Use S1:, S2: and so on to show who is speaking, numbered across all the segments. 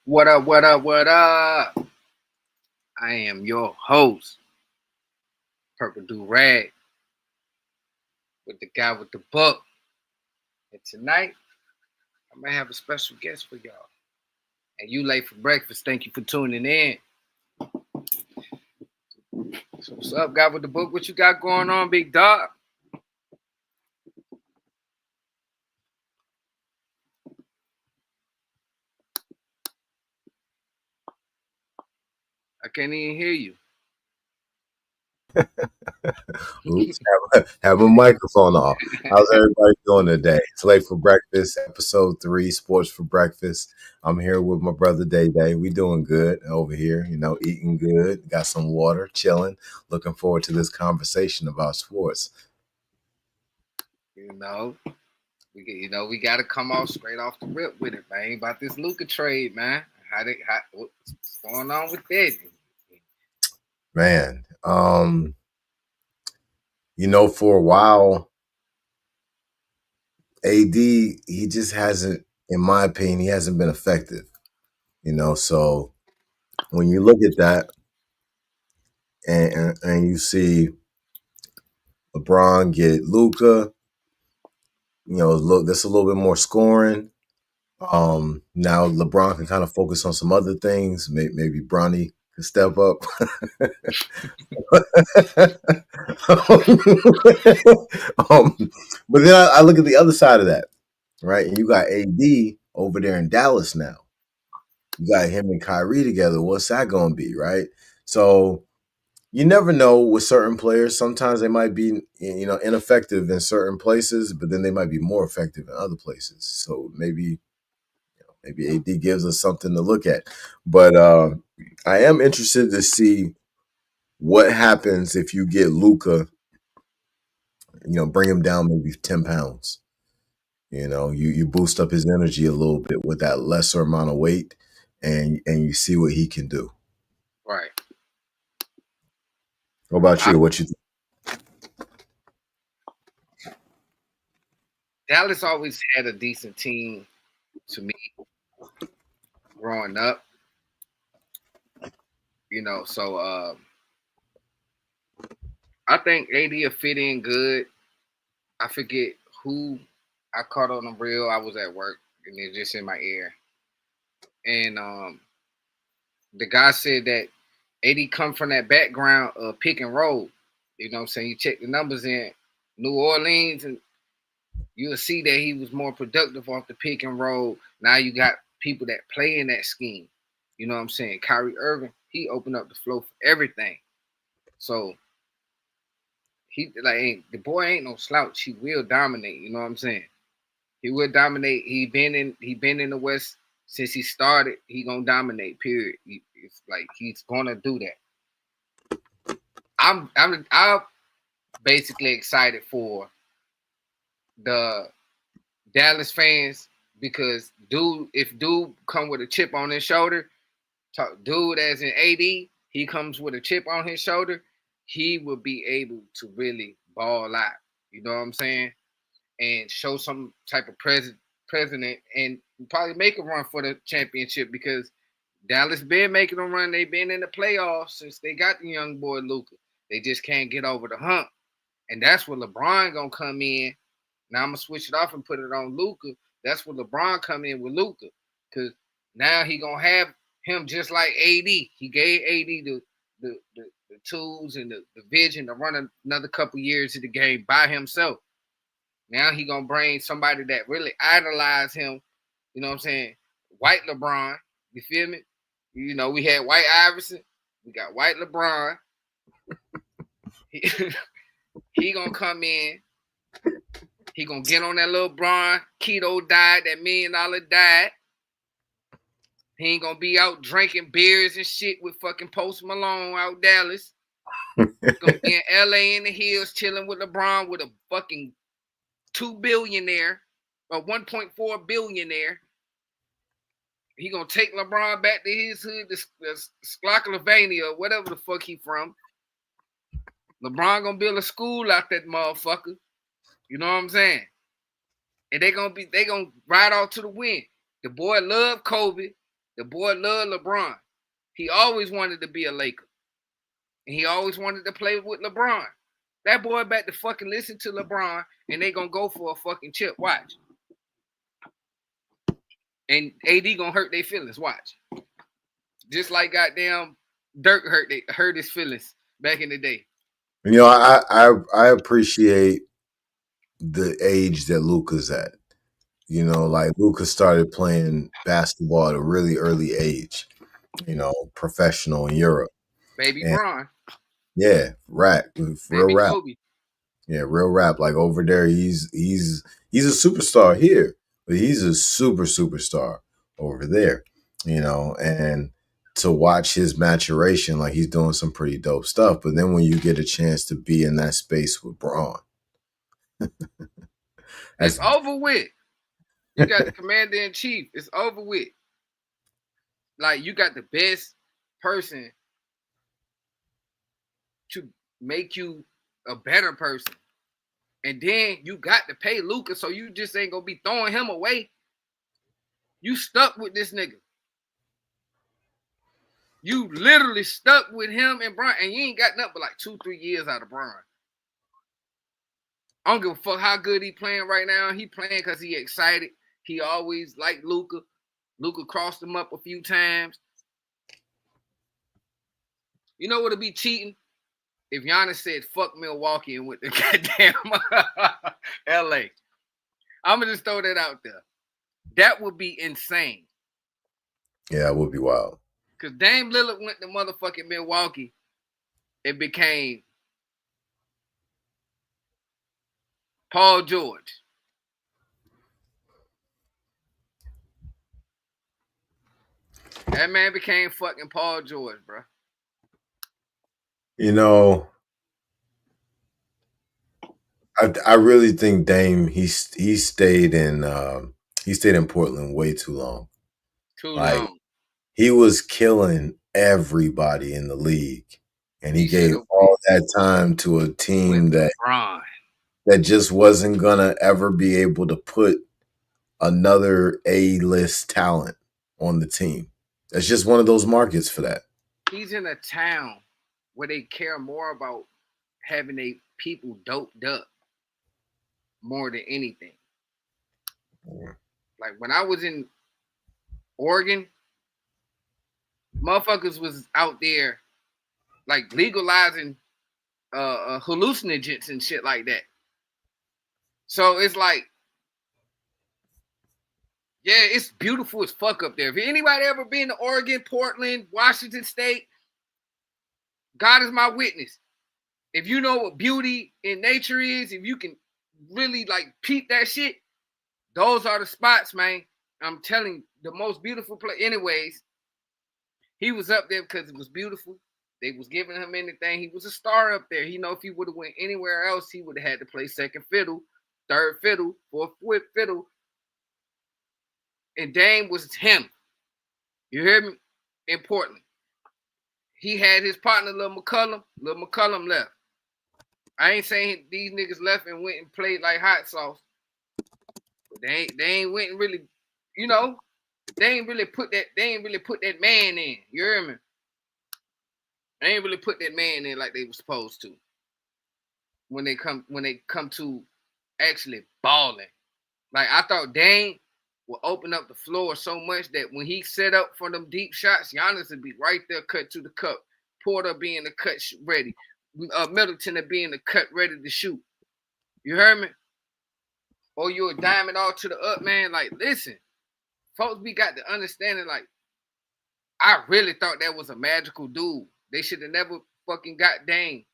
S1: What up, what up, what up? I am your host, Purple Do Rag, with the guy with the book. And tonight, I'm going to have a special guest for y'all. And you late for breakfast, thank you for tuning in. So what's up, guy with the book? What you got going on, big dog? I can't even hear you.
S2: Oops, have a microphone off. How's everybody doing today? It's late for breakfast, episode 3, Sports for Breakfast. I'm here with my brother Day Day. We doing good over here, eating good, got some water, chilling. Looking forward to this conversation about sports.
S1: We got to come off straight off the rip with it, man. About this Luka trade, man. What's going on with that?
S2: Man, for a while, AD, he just hasn't, in my opinion, he hasn't been effective. So when you look at that and you see LeBron get Luka, look, there's a little bit more scoring. Now LeBron can kind of focus on some other things. Maybe Bronny can step up. But then I look at the other side of that, right? And you got AD over there in Dallas now. You got him and Kyrie together. What's that going to be, right? So you never know with certain players. Sometimes they might be, ineffective in certain places, but then they might be more effective in other places. So maybe AD gives us something to look at. But I am interested to see what happens if you get Luka, bring him down maybe 10 pounds. You boost up his energy a little bit with that lesser amount of weight, and you see what he can do.
S1: Right.
S2: What about you? What you think?
S1: Dallas always had a decent team to me growing up. So I think AD will fit in good. I forget who I caught on the reel. I was at work and it's just in my ear. And the guy said that AD come from that background of pick and roll. You know what I'm saying? You check the numbers in New Orleans and you'll see that he was more productive off the pick and roll. Now you got people that play in that scheme. You know what I'm saying? Kyrie Irving, he opened up the flow for everything. So the boy ain't no slouch. He will dominate. You know what I'm saying? He will dominate. He been in the West since he started. He gonna dominate. Period. It's like he's gonna do that. I'm basically excited for the Dallas fans because if dude come with a chip on his shoulder, dude as in AD, he comes with a chip on his shoulder, he will be able to really ball out. You know what I'm saying? And show some type of president and probably make a run for the championship because Dallas been making a run. They've been in the playoffs since they got the young boy Luka. They just can't get over the hump. And that's where LeBron gonna come in. Now I'm gonna switch it off and put it on Luka. That's where LeBron come in with Luka. Cause now he gonna have him just like AD. He gave AD the tools and the vision to run another couple years of the game by himself. Now he gonna bring somebody that really idolize him. You know what I'm saying? White LeBron. You feel me? We had White Iverson. We got White LeBron. He gonna come in. He gonna get on that little LeBron keto diet, that $1 million diet. He ain't gonna be out drinking beers and shit with fucking Post Malone out Dallas. He's gonna be in LA in the hills chilling with LeBron with a fucking $2 billionaire or 1.4 billionaire. He gonna take LeBron back to his hood, the Slovakia, or whatever the fuck he from. LeBron gonna build a school out that motherfucker. You know what I'm saying? And they gonna ride off to the win. The boy love Kobe. The boy loved LeBron. He always wanted to be a Laker. And he always wanted to play with LeBron. That boy about to fucking listen to LeBron and they gonna go for a fucking chip. Watch. And AD gonna hurt their feelings. Watch. Just like goddamn Dirk hurt his feelings back in the day.
S2: You know, I appreciate the age that Luka's at. You know, like Luka started playing basketball at a really early age. You know, professional in Europe.
S1: Baby
S2: And
S1: Bron.
S2: yeah, rap, real
S1: Baby
S2: rap.
S1: Kobe.
S2: Yeah, real rap. Like over there, he's a superstar here, but he's a superstar over there. You know, and to watch his maturation, like he's doing some pretty dope stuff. But then when you get a chance to be in that space with Braun,
S1: it's over with. You got the commander in chief. It's over with. Like you got the best person to make you a better person. And then you got to pay Luka, so you just ain't gonna be throwing him away. You stuck with this nigga. You literally stuck with him and Bron, and you ain't got nothing but like 2-3 years out of Bron. I don't give a fuck how good he playing right now. He playing because he excited. He always liked Luka. Luka crossed him up a few times. You know what'll be cheating? If Giannis said fuck Milwaukee and went to goddamn LA. I'm gonna just throw that out there. That would be insane.
S2: Yeah, it would be wild.
S1: Because Dame Lillard went to motherfucking Milwaukee. It became Paul George. That man became fucking Paul George, bro.
S2: You know, I really think Dame he stayed in Portland way too long.
S1: Too long.
S2: He was killing everybody in the league, and he gave all that time to a team that just wasn't gonna ever be able to put another A-list talent on the team. That's just one of those markets for that.
S1: He's in a town where they care more about having their people doped up more than anything. Like when I was in Oregon, motherfuckers was out there like legalizing hallucinogens and shit like that. So it's like, yeah, it's beautiful as fuck up there. If anybody ever been to Oregon, Portland, Washington State, God is my witness. If you know what beauty in nature is, if you can really like peep that shit, those are the spots, man. I'm telling you, the most beautiful place. Anyways, he was up there because it was beautiful. They was giving him anything. He was a star up there. You know, if he would have went anywhere else, he would have had to play second fiddle, third fiddle, fourth fiddle. And Dame was him. You hear me? In Portland. He had his partner, Lil McCullum. Lil McCullum left. I ain't saying these niggas left and went and played like hot sauce. But they ain't went and really, you know, they ain't really put that man in. You hear me? They ain't really put that man in like they were supposed to. When they come to actually balling. Like I thought Dame will open up the floor so much that when he set up for them deep shots, Giannis would be right there cut to the cup. Porter being the cut ready. Middleton being the cut ready to shoot. You heard me? Or you a diamond all to the up, man. Like, listen, folks, we got to understand it. Like, I really thought that was a magical dude. They should have never fucking got Dame.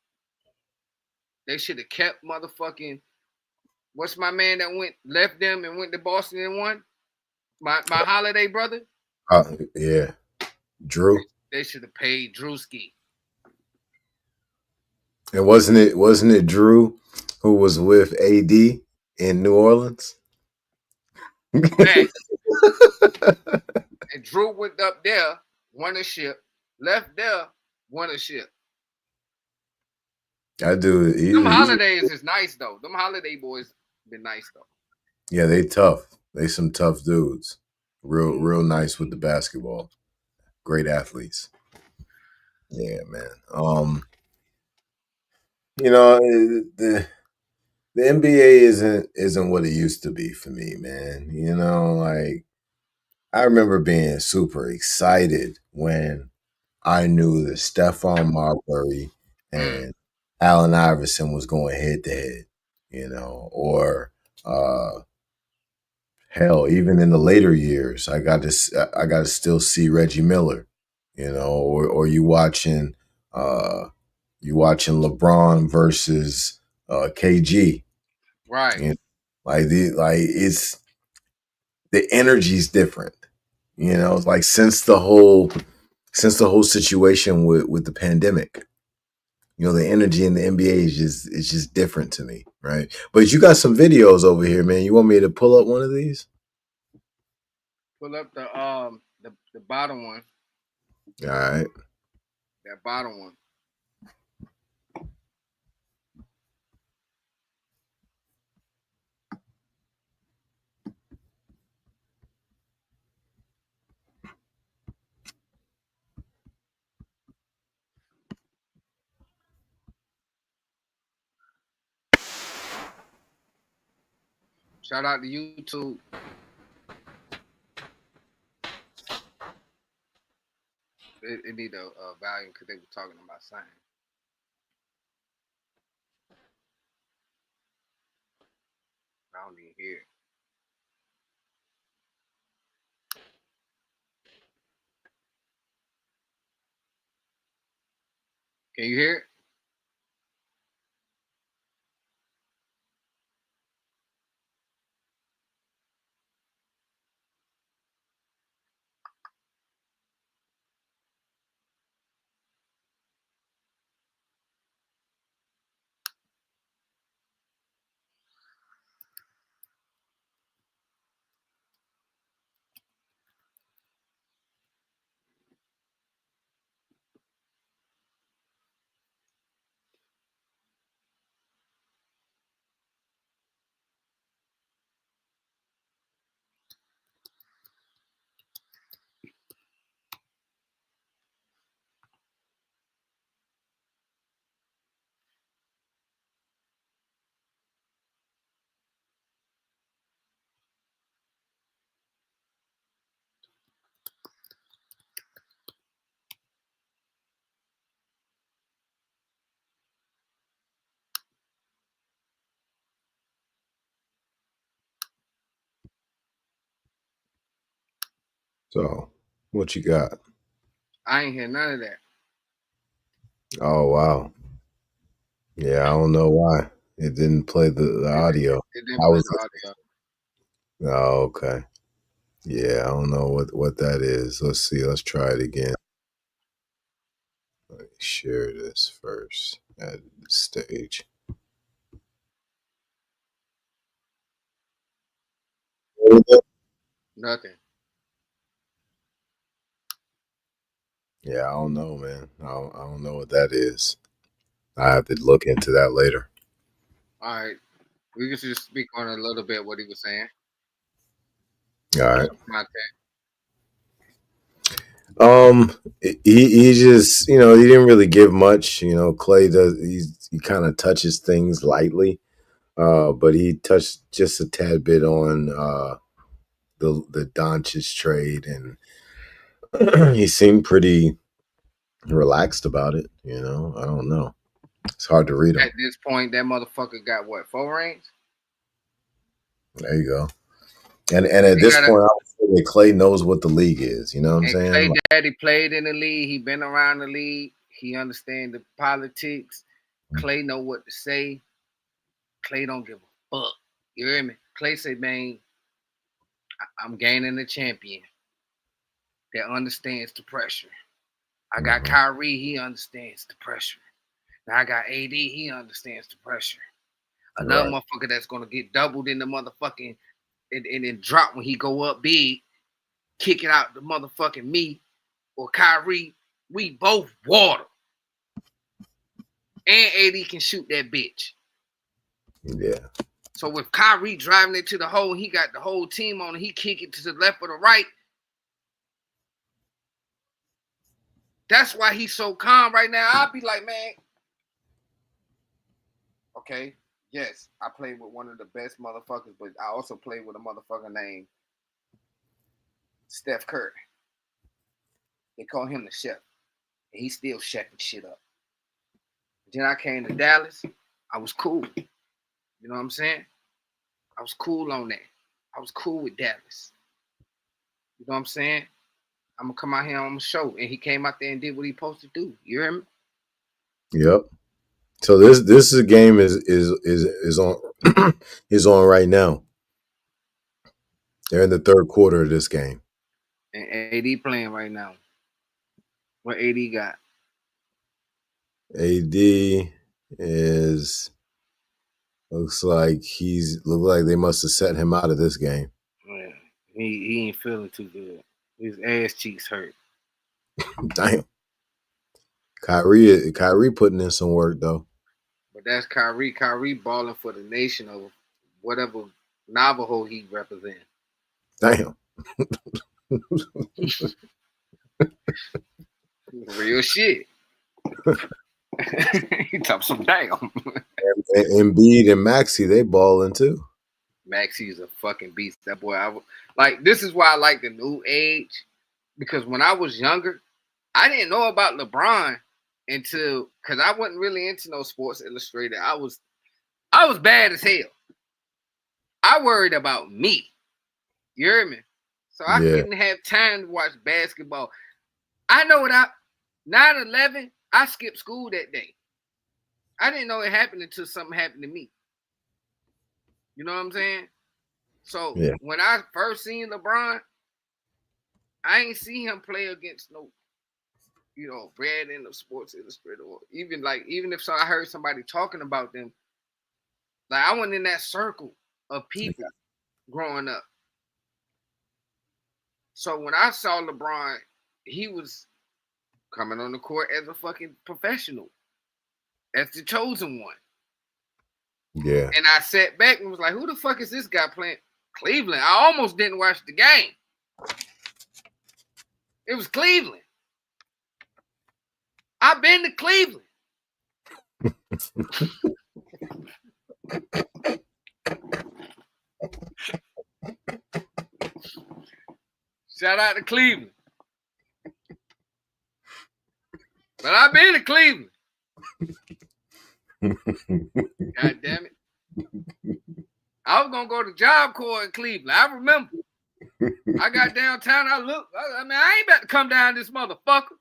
S1: They should have kept motherfucking. What's my man that left them and went to Boston and won? My Holiday brother.
S2: Yeah, Drew.
S1: They should have paid Drewski.
S2: And wasn't it Drew who was with AD in New Orleans?
S1: And Drew went up there, won a ship, left there, won a ship.
S2: I do.
S1: Them Holidays is nice though. Them Holiday boys been nice though.
S2: Yeah, they tough. They some tough dudes. Real nice with the basketball. Great athletes. Yeah, man. The NBA isn't what it used to be for me, man. Like I remember being super excited when I knew that Stephon Marbury
S1: Mm.
S2: and Allen Iverson was going head to head, or hell, even in the later years, I got to still see Reggie Miller, or uh, you watching LeBron versus KG,
S1: Right.
S2: you know? It's the energy's different, It's like since the whole situation with the pandemic, the energy in the NBA is just different to me, right? But you got some videos over here, man. You want me to pull up one of these?
S1: Pull up the bottom one.
S2: All right.
S1: That bottom one. Shout out to YouTube. It need a volume because they were talking about something. I don't even hear it. Can you hear it?
S2: So, what you got?
S1: I ain't hear none of that.
S2: Oh wow. Yeah, I don't know why it didn't play the
S1: It,
S2: audio.
S1: it didn't
S2: I
S1: play
S2: was
S1: the audio.
S2: listening. Oh, okay. Yeah, I don't know what that is. Let's see. Let's try it again. Let me share this first. Add the stage.
S1: Nothing.
S2: Yeah, I don't know, man. I don't know what that is. I have to look into that later.
S1: All right. We can just speak on a little bit what he was saying.
S2: All right.
S1: Some content.
S2: He just he didn't really give much. Clay does he kind of touches things lightly, but he touched just a tad bit on the Doncic trade, and he seemed pretty relaxed about it. I don't know. It's hard to read him.
S1: At this point, that motherfucker got what, 4 rings?
S2: There you go. And at
S1: He
S2: this
S1: got a
S2: point, I would say that Clay knows what the league is. You know what I'm
S1: and
S2: saying?
S1: Clay
S2: Like,
S1: Daddy played in the league. He been around the league. He understand the politics. Clay know what to say. Clay don't give a fuck. You hear me? Clay say, man, I'm gaining a champion that understands the pressure. I got
S2: mhm.
S1: Kyrie, he understands the pressure. Now I got AD, he understands the pressure. Another
S2: Right.
S1: motherfucker that's gonna get doubled in the motherfucking and then drop when he go up big, kick it out the motherfucking me or Kyrie. We both water. And AD can shoot that bitch.
S2: Yeah.
S1: So with Kyrie driving it to the hole, he got the whole team on it. He kick it to the left or the right. That's why he's so calm right now. I'll be like, man, okay, yes, I played with one of the best motherfuckers, but I also played with a motherfucker named Steph Curry. They call him the chef. And he's still chefing shit up. Then I came to Dallas. I was cool. You know what I'm saying? I was cool on that. I was cool with Dallas. You know what I'm saying? I'm gonna come out here on the show, and he came out there and did what he supposed to do. You hear me?
S2: Yep. So this game is on is on right now. They're in the third quarter of this game.
S1: And AD playing right now. What AD got?
S2: AD looks like they must have set him out of this game.
S1: Yeah, he ain't feeling too good. His ass cheeks hurt.
S2: Damn. Kyrie putting in some work though.
S1: But that's Kyrie. Kyrie balling for the nation of whatever Navajo he represents.
S2: Damn.
S1: Real shit. He talks some damn.
S2: Embiid and Maxey, they balling too.
S1: Maxey is a fucking beast. That boy, this is why I like the new age, because when I was younger, I didn't know about LeBron until, because I wasn't really into no Sports Illustrated. I was bad as hell. I worried about me. You hear me? So I couldn't have time to watch basketball. I know what 9/11, I skipped school that day. I didn't know it happened until something happened to me. You know what I'm saying? So when I first seen LeBron, I ain't see him play against no, Brad in the Sports Illustrated, or even if I heard somebody talking about them, like I wasn't in that circle of people growing up. So when I saw LeBron, he was coming on the court as a fucking professional, as the chosen one.
S2: Yeah.
S1: And I sat back and was like, who the fuck is this guy playing? Cleveland. I almost didn't watch the game. It was Cleveland. I've been to Cleveland. Shout out to Cleveland. But I've been to Cleveland. God damn it. I was going to go to Job Corps in Cleveland. I remember. I got downtown. I looked. I mean, I ain't about to come down this motherfucker.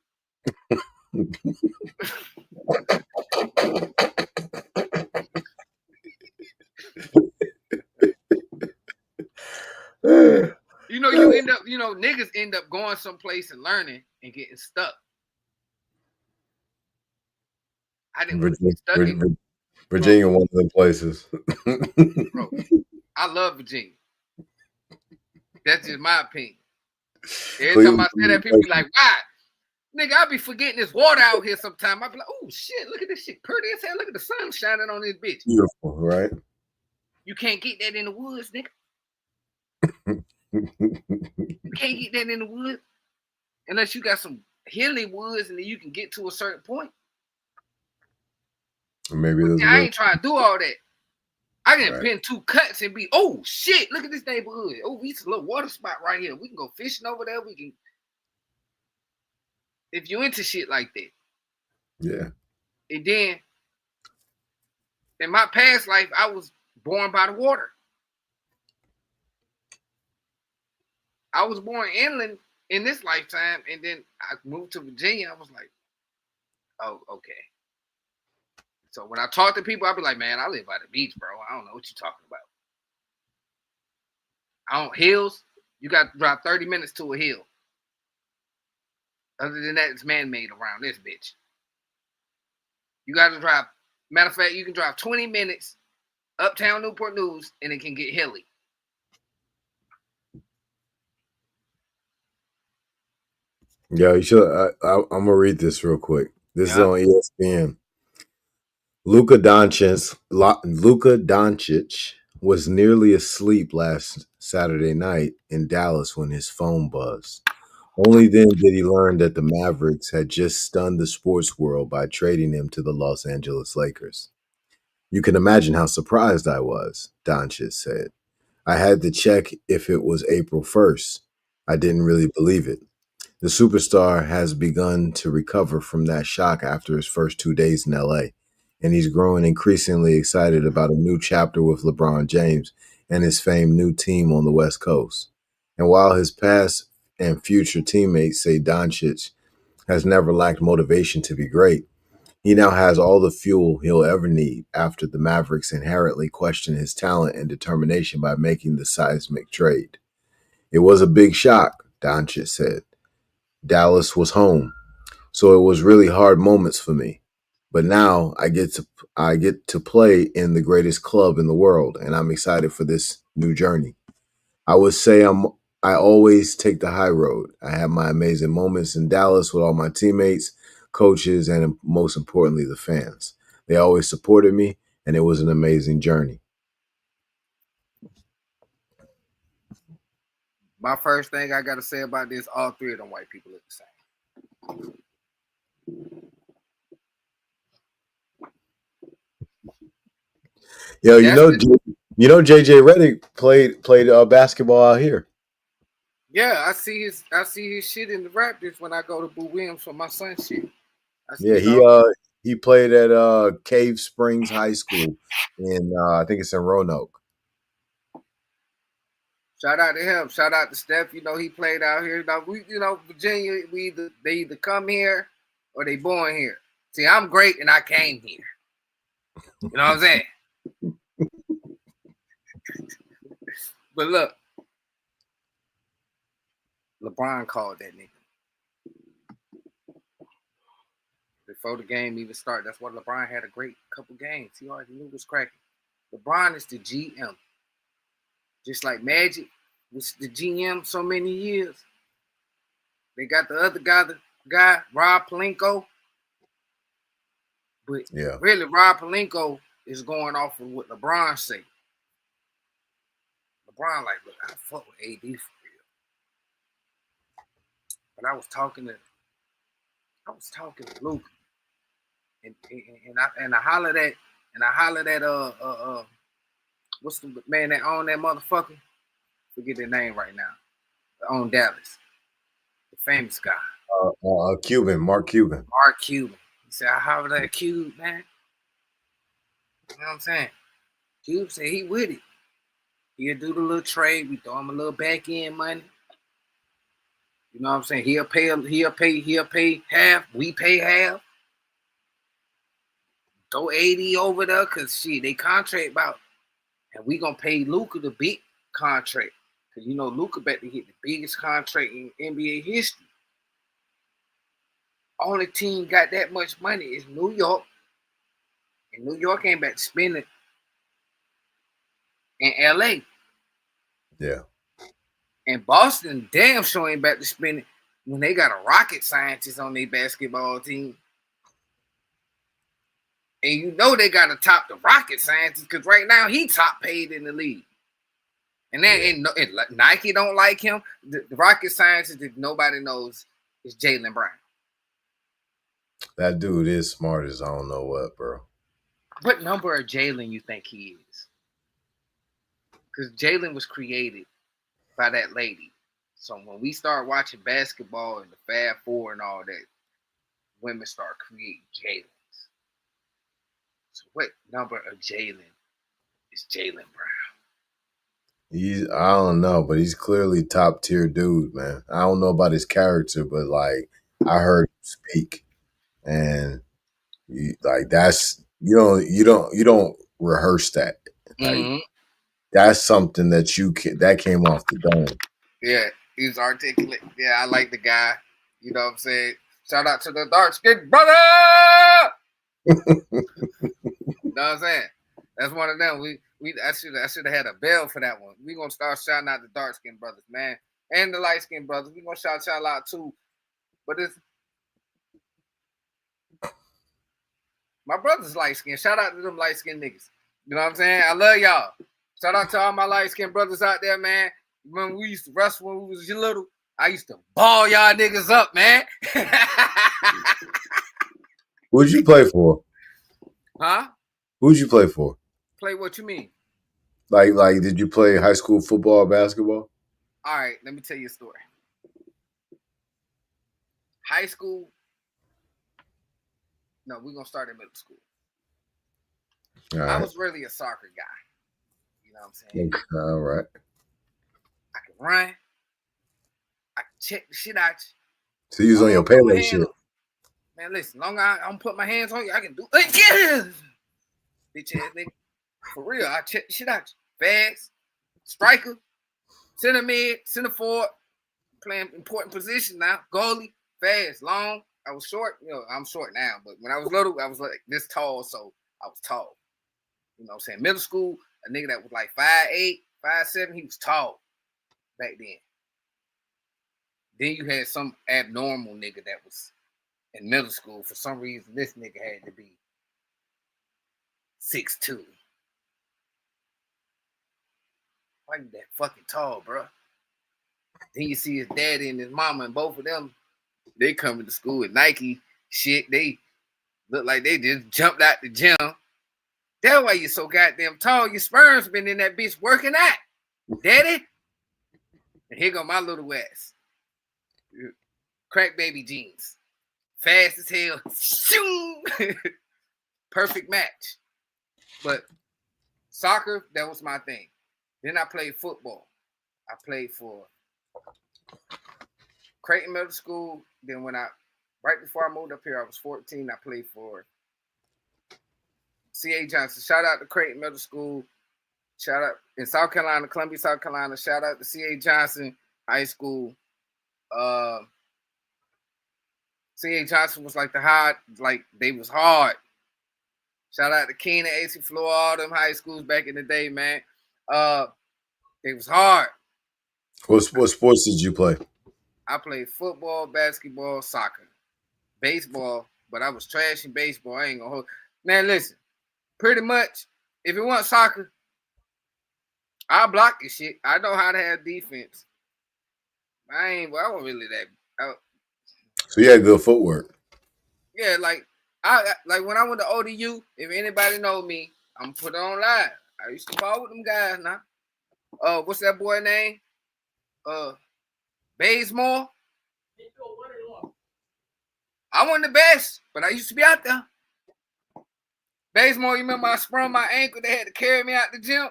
S1: You end up, niggas end up going someplace and learning and getting stuck. I didn't want to get stuck in
S2: Virginia, one of the places.
S1: Bro, I love Virginia. That's just my opinion. Every time I say that, people be like, why? Nigga, I be forgetting this water out here sometime. I be like, oh shit, look at this shit. Pretty as hell. Look at the sun shining on this bitch.
S2: Beautiful, right?
S1: You can't get that in the woods, nigga. You can't get that in the woods unless you got some hilly woods and then you can get to a certain point.
S2: Maybe
S1: I ain't trying to do all that. I can pin 2 cuts and be, oh shit, look at this neighborhood. Oh, it's a little water spot right here. We can go fishing over there. We can. If you into shit like that.
S2: Yeah.
S1: And then in my past life, I was born by the water. I was born inland in this lifetime, and then I moved to Virginia. I was like, oh, okay. So when I talk to people, I'll be like, man, I live by the beach, bro. I don't know what you're talking about. Hills, you got to drive 30 minutes to a hill. Other than that, it's man-made around this bitch. You got to drive, matter of fact, you can drive 20 minutes uptown Newport News, and it can get hilly.
S2: Yeah, you should. I'm going to read this real quick. This is on ESPN. Luka Doncic was nearly asleep last Saturday night in Dallas when his phone buzzed. Only then did he learn that the Mavericks had just stunned the sports world by trading him to the Los Angeles Lakers. You can imagine how surprised I was, Doncic said. I had to check if it was April 1st. I didn't really believe it. The superstar has begun to recover from that shock after his first 2 days in LA, and he's growing increasingly excited about a new chapter with LeBron James and his famed new team on the West Coast. And while his past and future teammates say Doncic has never lacked motivation to be great, he now has all the fuel he'll ever need after the Mavericks inherently questioned his talent and determination by making the seismic trade. It was a big shock, Doncic said. Dallas was home, so it was really hard moments for me. But now I get to play in the greatest club in the world, and I'm excited for this new journey. I would say I always take the high road. I have my amazing moments in Dallas with all my teammates, coaches, and most importantly, the fans. They always supported me, and it was an amazing journey.
S1: My first thing I gotta say about this, all three of them white people look the same.
S2: Yo,
S1: That's the
S2: JJ Redick played basketball out here.
S1: yeah. I see his shit in the Raptors when I go to Boo Williams for my son shit.
S2: Yeah,
S1: You know,
S2: he played at Cave Springs High School in I think it's in Roanoke.
S1: shout out to him. Shout out to Steph. You know, he played out here. Now Virginia, they either come here or they born here. See, I'm great and I came here. You know what I'm saying? But look, LeBron called that nigga before the game even started. That's why LeBron had a great couple games. He already knew it was cracking. LeBron is the GM, just like Magic was the GM so many years. They got the other guy Rob Pelinka, but
S2: Yeah,
S1: really Rob Pelinka is going off of what LeBron say. LeBron like, look, I fuck with AD for real, but I was talking to Luke, and I hollered at what's the man that owned that motherfucker? Forget their name right now. That owned Dallas, the famous guy,
S2: Mark Cuban.
S1: Mark Cuban. He said, I hollered at Cube, man. You know what I'm saying? Cube said he with it. He'll do the little trade. We throw him a little back end money. You know what I'm saying? He'll pay half. We pay half. Throw 80 over there, cause shit, they contract about, and we gonna pay Luka the big contract. Cause you know Luka about to hit the biggest contract in NBA history. Only team got that much money is New York. And New York ain't about to spend it in LA.
S2: Yeah,
S1: And Boston damn sure ain't about to spend it when they got a rocket scientist on their basketball team. And you know they gotta top the rocket scientist because right now he top paid in the league. And then Nike don't like him. The rocket scientist that nobody knows is Jaylen Brown.
S2: that dude is smart as I don't know what, bro.
S1: What number of Jalen you think he is? Because Jalen was created by that lady. So when we start watching basketball and the Fab Four and all that, women start creating Jalen's. So what number of Jalen is Jaylen Brown?
S2: I don't know, but he's clearly top tier dude, man. I don't know about his character, but like I heard him speak, and that's you don't rehearse that. Like
S1: Mm-hmm.
S2: that's something that came off the dome.
S1: Yeah, he's articulate. Yeah, I like the guy. You know what I'm saying? Shout out to the dark skinned brother. You know what I'm saying? That's one of them. I should have had a bell for that one. We gonna start shouting out the dark skinned brothers, man, and the light skinned brothers. We gonna shout out too. But it's my brother's light skinned. Shout out to them light skinned niggas. You know what I'm saying? I love y'all. Shout out to all my light-skinned brothers out there, man. When we used to wrestle when we was little, I used to ball y'all niggas up, man.
S2: Who'd you play for?
S1: Huh?
S2: Who'd you play for?
S1: Play what you mean?
S2: Like, did you play high school football or basketball?
S1: All right, let me tell you a story. High school. No, we're gonna start in middle school.
S2: All right.
S1: I was really a soccer guy. You know what I'm saying?
S2: Okay, all right.
S1: I can run. I can check the shit out you.
S2: So you was on your payload shit.
S1: Man, listen, long as I don't put my hands on you, I can do it. Yeah. Bitch ass nigga. For real, I check the shit out you. Fast, striker, center mid, center forward, playing important position now. Goalie, fast, long. I was short. You know, I'm short now, but when I was little, I was like this tall, so I was tall. You know what I'm saying? Middle school, a nigga that was like 5'8", 5'7", he was tall back then. Then you had some abnormal nigga that was in middle school. For some reason, this nigga had to be 6'2". Why you that fucking tall, bro? Then you see his daddy and his mama, and both of them, they coming to school with Nike shit. They look like they just jumped out the gym. That's why you so goddamn tall. Your sperm's been in that bitch working out, daddy. And here go my little ass. Crack baby jeans. Fast as hell. Perfect match. But soccer, that was my thing. Then I played football. I played for Creighton Middle School. Then right before I moved up here, I was 14. I played for C.A. Johnson. Shout out to Creighton Middle School. Shout out in South Carolina, Columbia, South Carolina. Shout out to C.A. Johnson High School. C.A. Johnson was like they was hard. Shout out to Keenan, AC Floor, all them high schools back in the day, man. They was hard.
S2: What sports did you play?
S1: I played football, basketball, soccer, baseball, but I was trash in baseball. I ain't gonna hold. Man, listen, pretty much, if it wasn't soccer, I'll block your shit. I know how to have defense. I wasn't really that.
S2: So you had good footwork.
S1: Yeah, like when I went to ODU, if anybody know me, I'm put it on live. I used to fall with them guys now. What's that boy name? Bazemore. I wasn't the best, but I used to be out there. Bazemore, you remember I sprung my ankle? They had to carry me out the gym.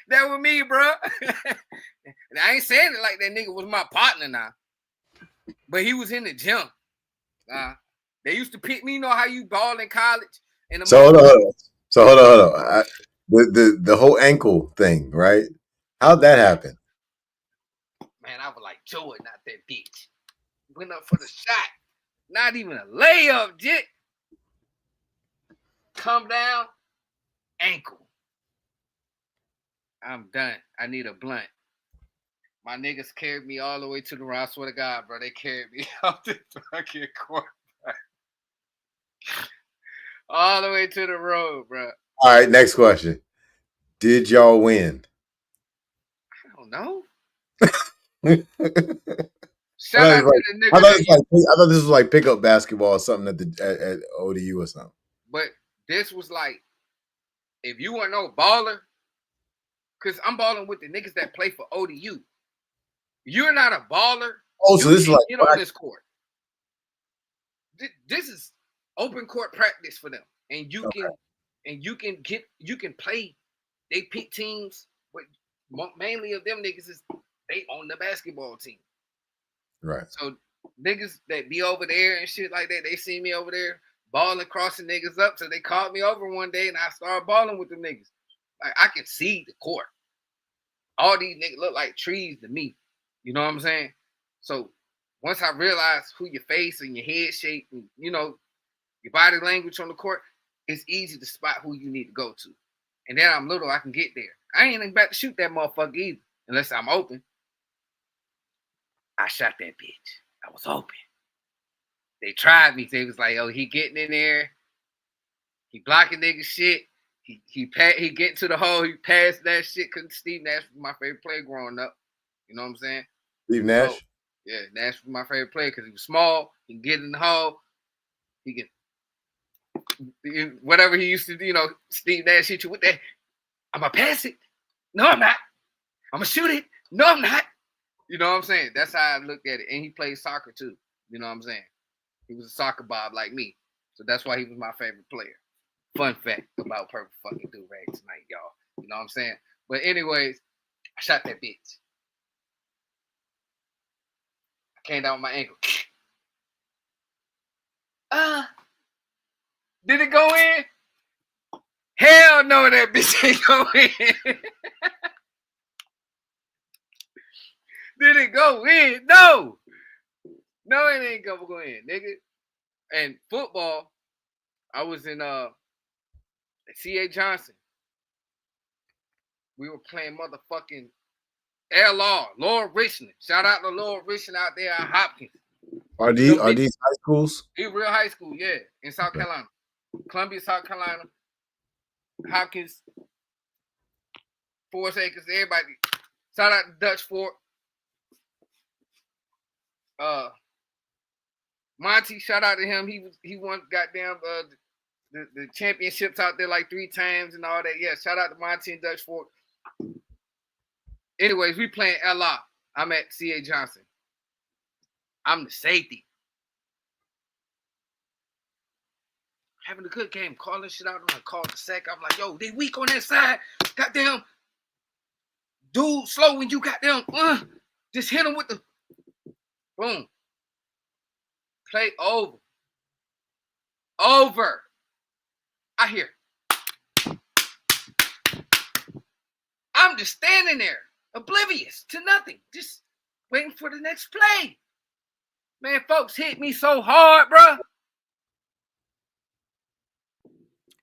S1: That was me, bro. And I ain't saying it like that nigga was my partner now. But he was in the gym. They used to pick me. You know how you ball in college?
S2: Hold on. The whole ankle thing, right? How'd that happen?
S1: Man, I was like Jordan out that bitch. Went up for the shot. Not even a layup, jit. Come down, ankle. I'm done. I need a blunt. My niggas carried me all the way to the road. I swear to God, bro, they carried me out the fucking court. All the way to the road, bro.
S2: All right, next question. Did y'all win?
S1: I don't know.
S2: Shout out to the nigga. I thought this was like pickup basketball or something at ODU or something.
S1: But this was like, if you want no baller, because I'm balling with the niggas that play for ODU. You're not a baller.
S2: Oh, so this is like
S1: get on this court. This is open court practice for them, and you can play. They pick teams, but mainly of them niggas is they on the basketball team.
S2: Right.
S1: So niggas that be over there and shit like that, they see me over there balling, crossing niggas up. So they called me over one day, and I started balling with them niggas. Like I can see the court. All these niggas look like trees to me. You know what I'm saying? So once I realized who your face and your head shape and, you know, your body language on the court, it's easy to spot who you need to go to. And then I'm little, I can get there. I ain't even about to shoot that motherfucker either, unless I'm open. I shot that bitch. I was open. They tried me. They was like, oh, he getting in there. He blocking nigga shit. He get to the hole, he passed that shit because Steve Nash was my favorite player growing up. You know what I'm saying?
S2: Steve Nash?
S1: So, yeah, Nash was my favorite player because he was small, he can get in the hole, he can whatever he used to do, Steve Nash hit you with that. I'm gonna pass it. No, I'm not. I'm gonna shoot it. No, I'm not. You know what I'm saying? That's how I looked at it. And he played soccer too. You know what I'm saying? He was a soccer bob like me. So that's why he was my favorite player. Fun fact about Purple fucking Do-Rag tonight, y'all. You know what I'm saying? But anyways, I shot that bitch. I came down with my ankle. Did it go in? Hell no, that bitch ain't go in. Did it go in? No. No, it ain't gonna go in, nigga. And football, I was in C.A. Johnson. We were playing motherfucking LR, Lower Richland. Shout out to Lower Richland out there at Hopkins.
S2: Are these high schools?
S1: These real high school, yeah, in South Carolina. Columbia, South Carolina. Hopkins, Forest Acres, everybody. Shout out to Dutch Fort. Monty, shout out to him. He won goddamn the championships out there like 3 times and all that. Yeah, shout out to Monty and Dutch Fort. Anyways, we playing LR. I'm at C.A. Johnson. I'm the safety. Having a good game, calling shit out. I called the sack. I'm like, yo, they weak on that side. Goddamn, dude, slow when you goddamn, just hit him with the, boom. Play over. Over. I hear. I'm just standing there, oblivious to nothing, just waiting for the next play. Man, folks hit me so hard, bro.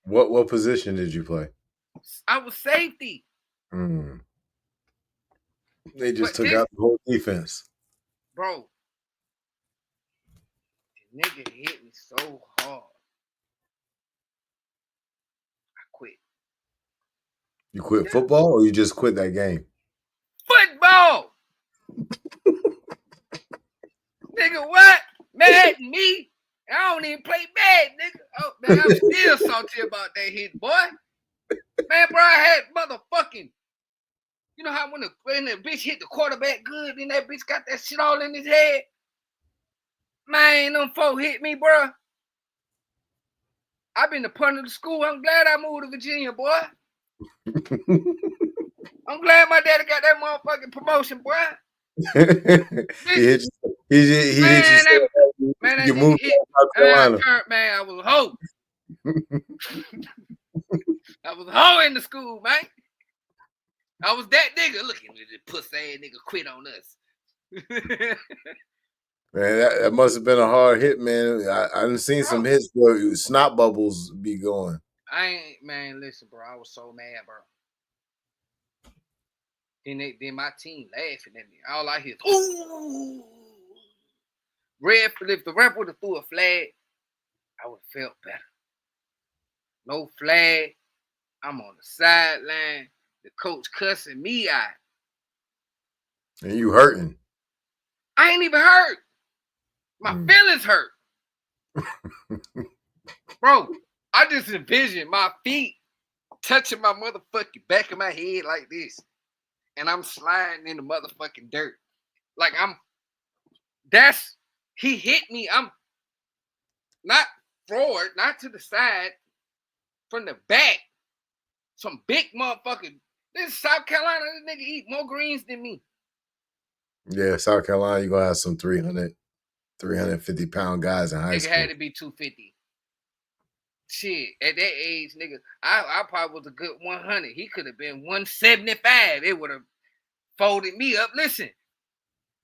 S2: What position did you play?
S1: I was safety.
S2: They just took out the whole defense.
S1: Bro, the nigga hit me so hard. I quit.
S2: You quit football or you just quit that game?
S1: Football! Nigga, what? Mad at me? I don't even play bad, nigga. Oh, man, I'm still salty about that hit, boy. Man, bro, I had motherfucking, you know how when the bitch hit the quarterback good, then that bitch got that shit all in his head? Man, them folk hit me, bro. I've been the punter of the school. I'm glad I moved to Virginia, boy. I'm glad my daddy got that motherfucking promotion, boy.
S2: He hit you.
S1: Man,
S2: you moved to South Carolina.
S1: Man, I was a hoe. I was a hoe in the school, man. I was that nigga. Look at this pussy ass nigga quit on us.
S2: Man, that must have been a hard hit, man. I've seen some hits where snot bubbles be going.
S1: Man, listen, bro. I was so mad, bro. Then my team laughing at me. All I hear is, ooh. If the ref would have threw a flag, I would have felt better. No flag. I'm on the sideline. The coach cussing me out.
S2: And you hurting.
S1: I ain't even hurt. My feelings hurt. Bro, I just envision my feet touching my motherfucking back of my head like this. And I'm sliding in the motherfucking dirt. Like he hit me. I'm not forward, not to the side, from the back. Some big motherfucking, this is South Carolina, this nigga eat more greens than me.
S2: Yeah, South Carolina, you're going to have some 350-pound guys in high school.
S1: Nigga had to be 250. Shit, at that age, nigga, I probably was a good 100. He could have been 175. It would have folded me up. Listen,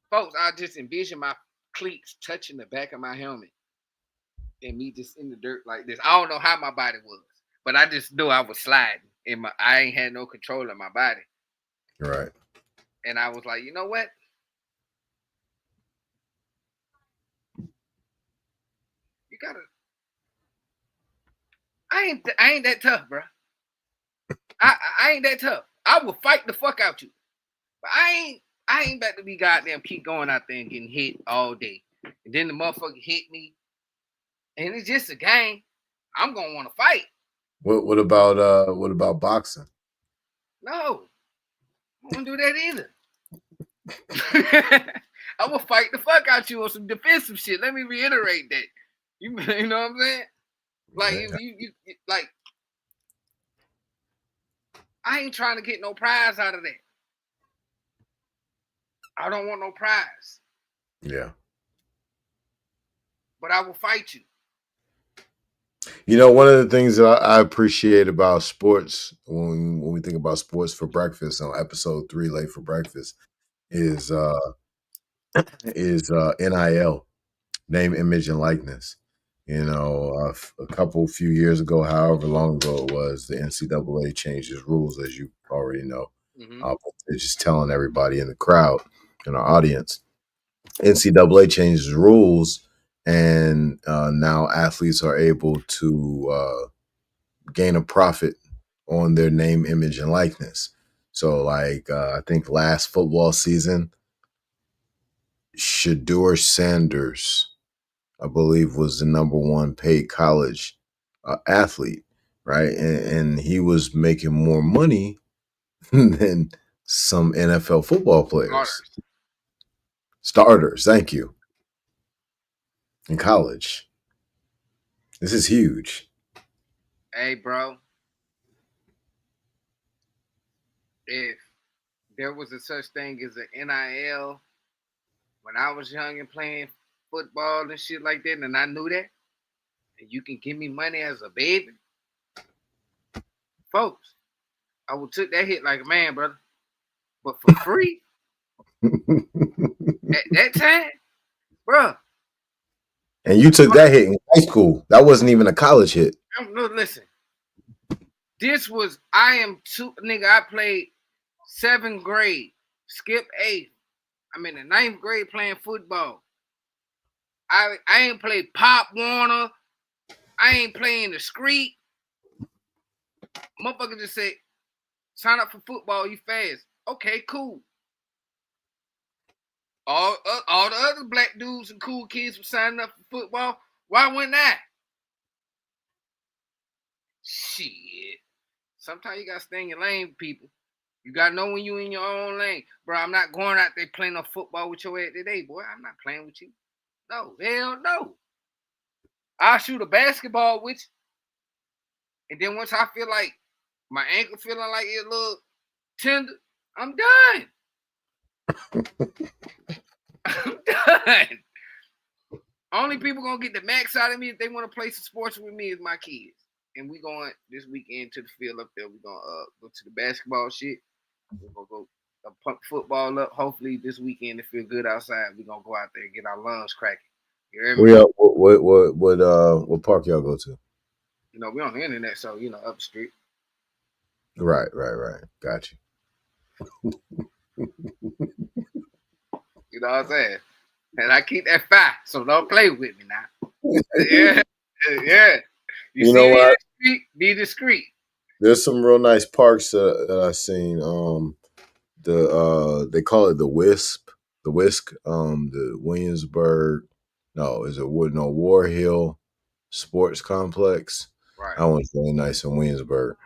S1: folks, I just envision my cleats touching the back of my helmet and me just in the dirt like this. I don't know how my body was, but I just knew I was sliding. I ain't had no control of my body.
S2: Right.
S1: And I was like, you know what? You gotta. I ain't that tough, bro. I ain't that tough. I will fight the fuck out you. But I ain't about to be goddamn keep going out there and getting hit all day. And then the motherfucker hit me. And it's just a game. I'm gonna want to fight.
S2: What about boxing?
S1: No. I don't do that either. I will fight the fuck out you on some defensive shit. Let me reiterate that. You know what I'm saying? Like you like I ain't trying to get no prize out of that. I don't want no prize.
S2: Yeah.
S1: But I will fight you.
S2: You know, one of the things that I appreciate about sports when we think about sports for breakfast on episode 3, late for breakfast, is NIL, name, image, and likeness. You know, a few years ago, however long ago it was, the NCAA changed its rules, as you already know.
S1: Mm-hmm.
S2: They're just telling everybody in the crowd, in our audience, NCAA changed its rules, and now athletes are able to gain a profit on their name, image, and likeness. So, like, I think last football season, Shedeur Sanders, I believe, was the number 1 paid college athlete, right? And he was making more money than some NFL football players. Starters, thank you. In college. This is huge.
S1: Hey, bro. If there was a such thing as an NIL when I was young and playing football and shit like that, and I knew that, and you can give me money as a baby, folks, I would took that hit like a man, brother. But for free, at that time, bro.
S2: And you took that hit in high school. That wasn't even a college hit.
S1: No, listen. This was nigga. I played 7th grade, skip 8th. I'm in the 9th grade playing football. I ain't played Pop Warner. I ain't playing the street. Motherfucker just said, sign up for football, you fast. Okay, cool. All the other black dudes and cool kids were signing up for football. Why wouldn't I? Shit. Sometimes you gotta stay in your lane, people. You gotta know when you in your own lane. Bro, I'm not going out there playing no football with your ass today, boy. I'm not playing with you. No, hell no. I'll shoot a basketball with you. And then once I feel like my ankle feeling like it's a little tender, I'm done. I'm done. Only people gonna get the max out of me if they want to play some sports with me is my kids. And we going this weekend to the field up there. We're gonna go to the basketball shit. We're gonna go pump football up. Hopefully this weekend it feel good outside. We're gonna go out there and get our lungs cracking.
S2: What park y'all go to?
S1: You know, we on the internet, so up the street.
S2: Right. Got you.
S1: You know what I'm saying? And I keep that fire, so don't play with me now. Yeah. You know what? Street, be discreet.
S2: There's some real nice parks that I've seen. They call it the Whisk, the Williamsburg. War Hill Sports Complex.
S1: Right.
S2: That one's really nice in Williamsburg.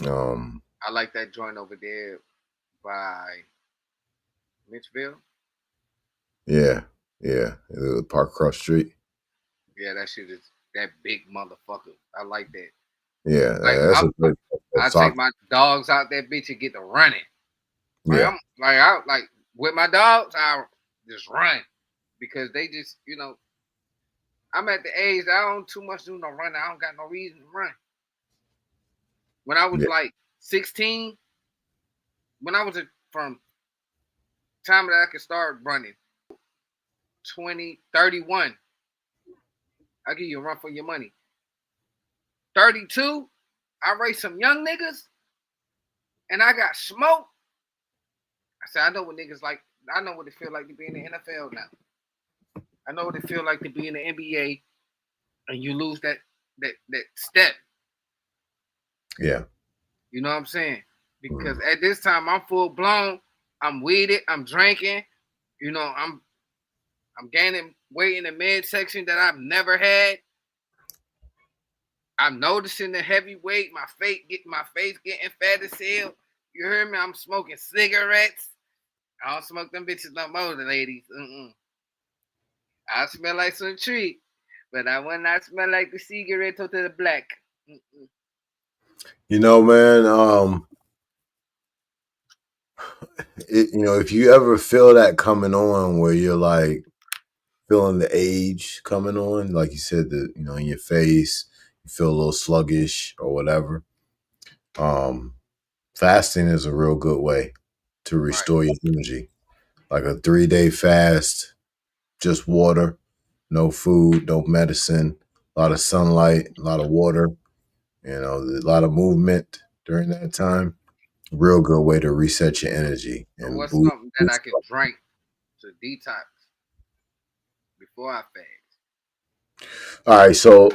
S1: I like that joint over there by Mitchville.
S2: Yeah. The park across the street.
S1: Yeah, that shit is that big motherfucker. I like that.
S2: Yeah,
S1: I take my dogs out that bitch and get to running. Like,
S2: yeah,
S1: I with my dogs, I just run because they just, I'm at the age that I don't too much do no running. I don't got no reason to run. When I was like 16, when I was from time that I could start running, 20, 31, I'll give you a run for your money. 32, I race some young niggas and I got smoked. I said, I know what niggas like. I know what it feel like to be in the NFL now. I know what it feel like to be in the NBA and you lose that step.
S2: Yeah.
S1: You know what I'm saying? Because at this time I'm full blown. I'm weeded. I'm drinking. You know, I'm gaining weight in the midsection that I've never had. I'm noticing the heavy weight. My face getting fat as hell. You hear me? I'm smoking cigarettes. I don't smoke them bitches no more, the ladies. I smell like some tree, but I will not smell like the cigarette to the black. Mm-mm.
S2: You know, man, if you ever feel that coming on where you're like feeling the age coming on, like you said, in your face, you feel a little sluggish or whatever. Fasting is a real good way to
S1: Right.
S2: restore your energy. Like a 3-day fast, just water, no food, no medicine, a lot of sunlight, a lot of water, a lot of movement during that time. Real good way to reset your energy
S1: So
S2: and
S1: what's
S2: boost.
S1: something that I can drink to detox before I fast?
S2: All right, so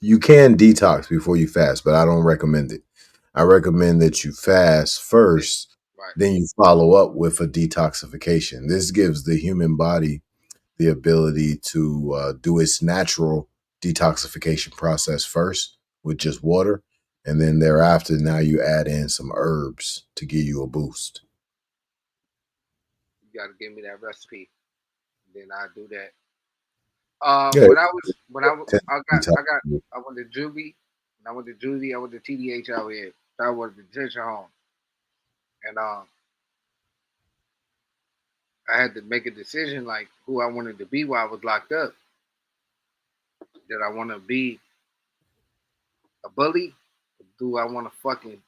S2: you can detox before you fast, but I don't recommend it. I recommend that you fast first,
S1: Right.
S2: then you follow up with a detoxification. This gives the human body the ability to do its natural detoxification process first with just water. And then thereafter, now you add in some herbs to give you a boost.
S1: You got to give me that recipe. Then I do that.
S2: Yeah.
S1: I went to juvie. When I went to juvie, I went to TDH out here. I went to detention home, and I had to make a decision like who I wanted to be while I was locked up. Did I want to be a bully? Or do I want to fucking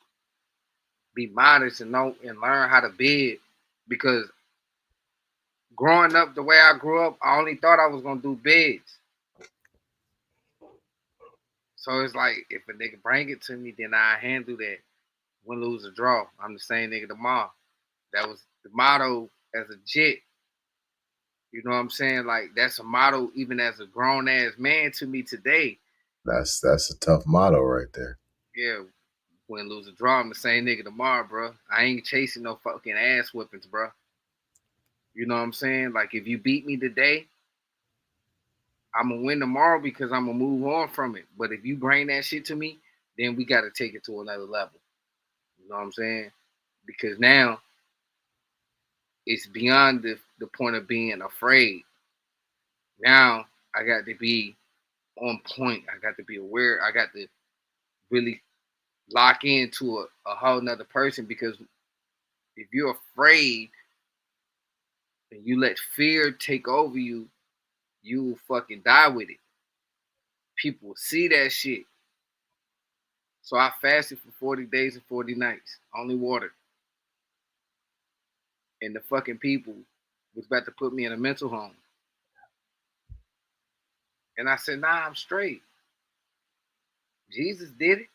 S1: be modest and know and learn how to bid? Because growing up the way I grew up, I only thought I was gonna do bids. So it's like if a nigga bring it to me, then I handle that. Win, lose, or draw. I'm the same nigga tomorrow. That was the motto as a jit. You know what I'm saying? Like that's a motto even as a grown ass man to me today.
S2: That's a tough motto right there.
S1: Yeah, win, lose, or draw. I'm the same nigga tomorrow, bro. I ain't chasing no fucking ass whippings, bro. You know what I'm saying? Like if you beat me today, I'm gonna win tomorrow because I'm gonna move on from it. But if you bring that shit to me, then we gotta take it to another level. You know what I'm saying? Because now it's beyond the point of being afraid. Now I got to be on point. I got to be aware. I got to really lock into a whole nother person because if you're afraid and you let fear take over you, you will fucking die with it. People will see that shit. So I fasted for 40 days and 40 nights, only water. And the fucking people was about to put me in a mental home. And I said, nah, I'm straight. Jesus did it.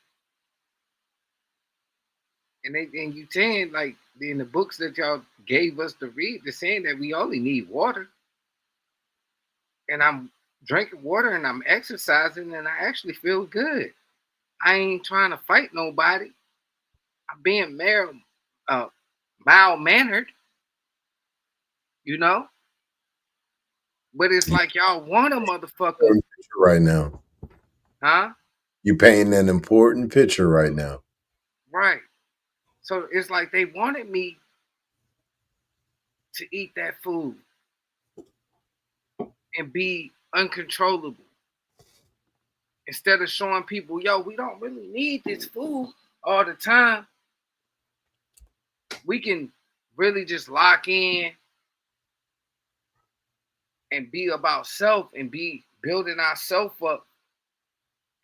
S1: And you saying like in the books that y'all gave us to read, they're saying that we only need water. And I'm drinking water and I'm exercising and I actually feel good. I ain't trying to fight nobody. I'm being mild mannered, you know. But it's like y'all want a motherfucker,
S2: Right now,
S1: huh?
S2: you painting an important picture right now.
S1: Right. So it's like they wanted me to eat that food and be uncontrollable instead of showing people, yo, we don't really need this food all the time. We can really just lock in and be about self and be building ourselves up.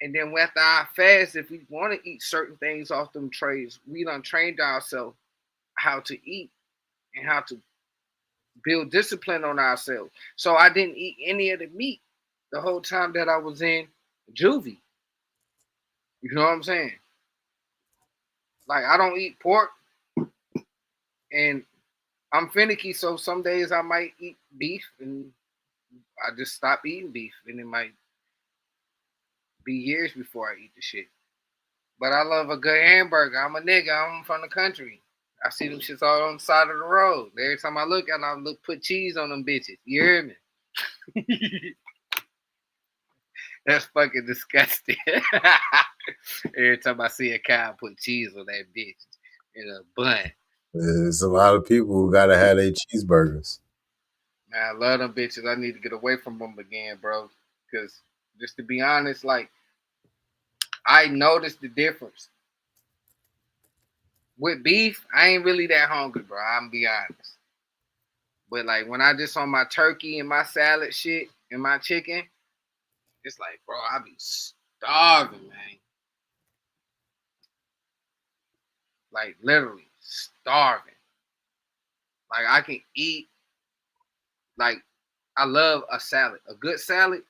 S1: And then after our fast, if we want to eat certain things off them trays, we done trained ourselves how to eat and how to build discipline on ourselves. So I didn't eat any of the meat the whole time that I was in juvie. You know what I'm saying? Like I don't eat pork and I'm finicky, so some days I might eat beef and I just stop eating beef and it might be years before I eat the shit. But I love a good hamburger. I'm a nigga. I'm from the country. I see them shits all on the side of the road. Every time I look at them, I look put cheese on them bitches. You hear me? That's fucking disgusting. Every time I see a cow, I put cheese on that bitch in a bun.
S2: There's a lot of people who gotta have their cheeseburgers.
S1: Man, I love them bitches. I need to get away from them again, bro. Because just to be honest, like I noticed the difference. With beef, I ain't really that hungry, bro. I'm be honest. But like when I just on my turkey and my salad shit and my chicken, it's like, bro, I be starving, man. Like literally starving. Like I can eat. Like I love a salad. A good salad,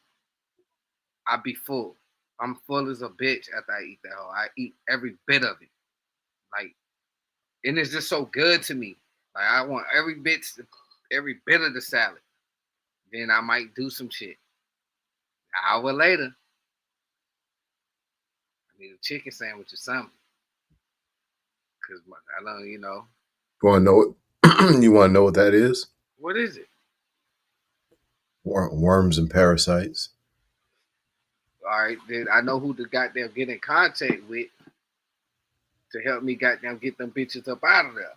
S1: I be full. I'm full as a bitch after I eat that whole. I eat every bit of it. Like, and it's just so good to me. Like I want every bit of the salad. Then I might do some shit. An hour later, I need a chicken sandwich or something. Cause I don't,
S2: You want to know what? You want to know what that is?
S1: What is it?
S2: Worms and parasites.
S1: All right, then I know who to goddamn get in contact with to help me goddamn get them bitches up out of there.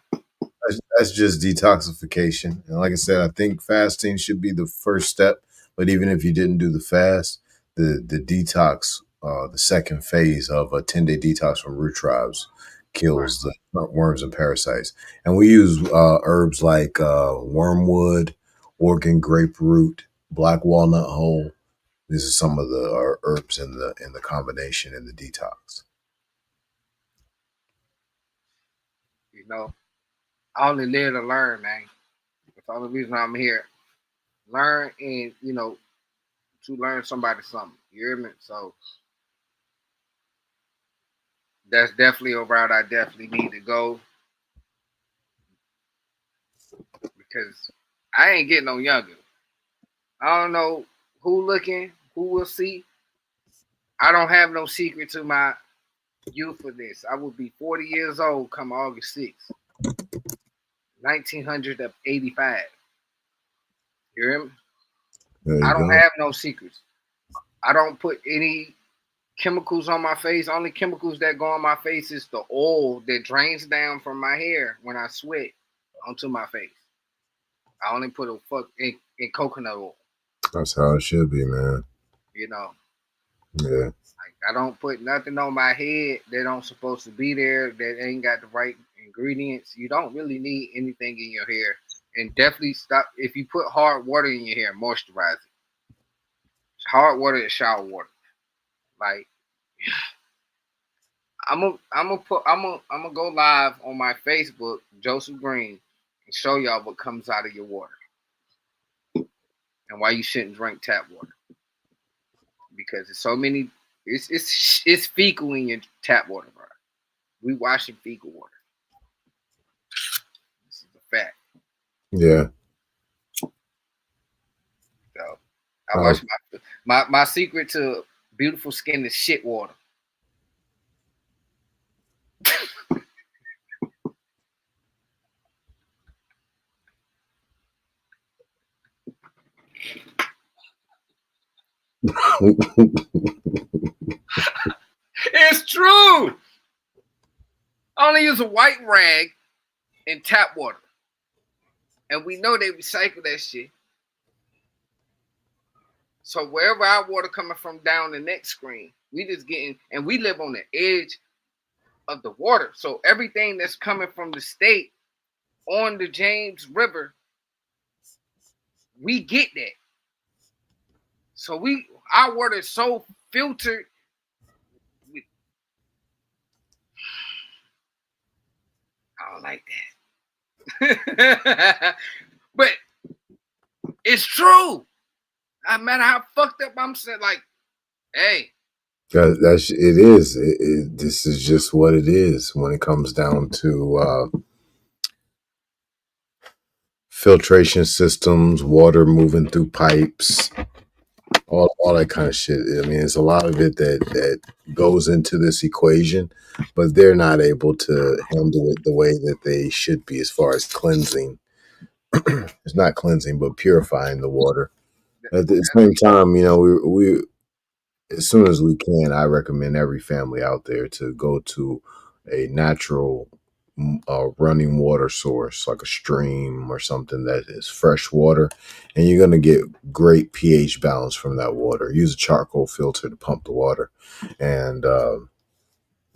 S2: That's just detoxification. And like I said, I think fasting should be the first step. But even if you didn't do the fast, the detox, the second phase of a 10-day detox from root tribes kills the worms and parasites. And we use herbs like wormwood, Oregon grapefruit, black walnut hull. These are some of the herbs in the combination in the detox.
S1: I only live to learn, man. That's the only reason I'm here. Learn and to learn somebody something. You hear me? So that's definitely a route I definitely need to go because I ain't getting no younger. I don't know who looking, who will see. I don't have no secret to my youthfulness. I will be 40 years old come August 6th, 1985. You hear me? I don't have no secrets. I don't put any chemicals on my face. Only chemicals that go on my face is the oil that drains down from my hair when I sweat onto my face. I only put in coconut oil.
S2: That's how it should be, man. Yeah.
S1: Like I don't put nothing on my head that don't supposed to be there, that ain't got the right ingredients. You don't really need anything in your hair. And definitely stop if you put hard water in your hair, moisturize it. Hard water is shower water. Like I'm gonna go live on my Facebook, Joseph Green, and show y'all what comes out of your water and why you shouldn't drink tap water. Because there's so many, it's fecal in your tap water, bro. We washing fecal water. This is a fact.
S2: Yeah.
S1: So I wash my secret to beautiful skin is shit water. It's true. I only use a white rag and tap water. And we know they recycle that shit. So wherever our water coming from down the next screen, we just getting, and we live on the edge of the water. So everything that's coming from the state on the James River, we get that. So our water is so filtered. I don't like that. But it's true. No matter how fucked up I'm saying, like, hey.
S2: It is. This is just what it is when it comes down to filtration systems, water moving through pipes, all that kind of shit. I mean, it's a lot of it that goes into this equation, but they're not able to handle it the way that they should be as far as cleansing. It's not cleansing, but purifying the water.
S1: That-
S2: At the same time, you know, we as soon as we can, I recommend every family out there to go to a natural running water source, like a stream or something that is fresh water, and you're going to get great pH balance from that water. Use a charcoal filter to pump the water, and you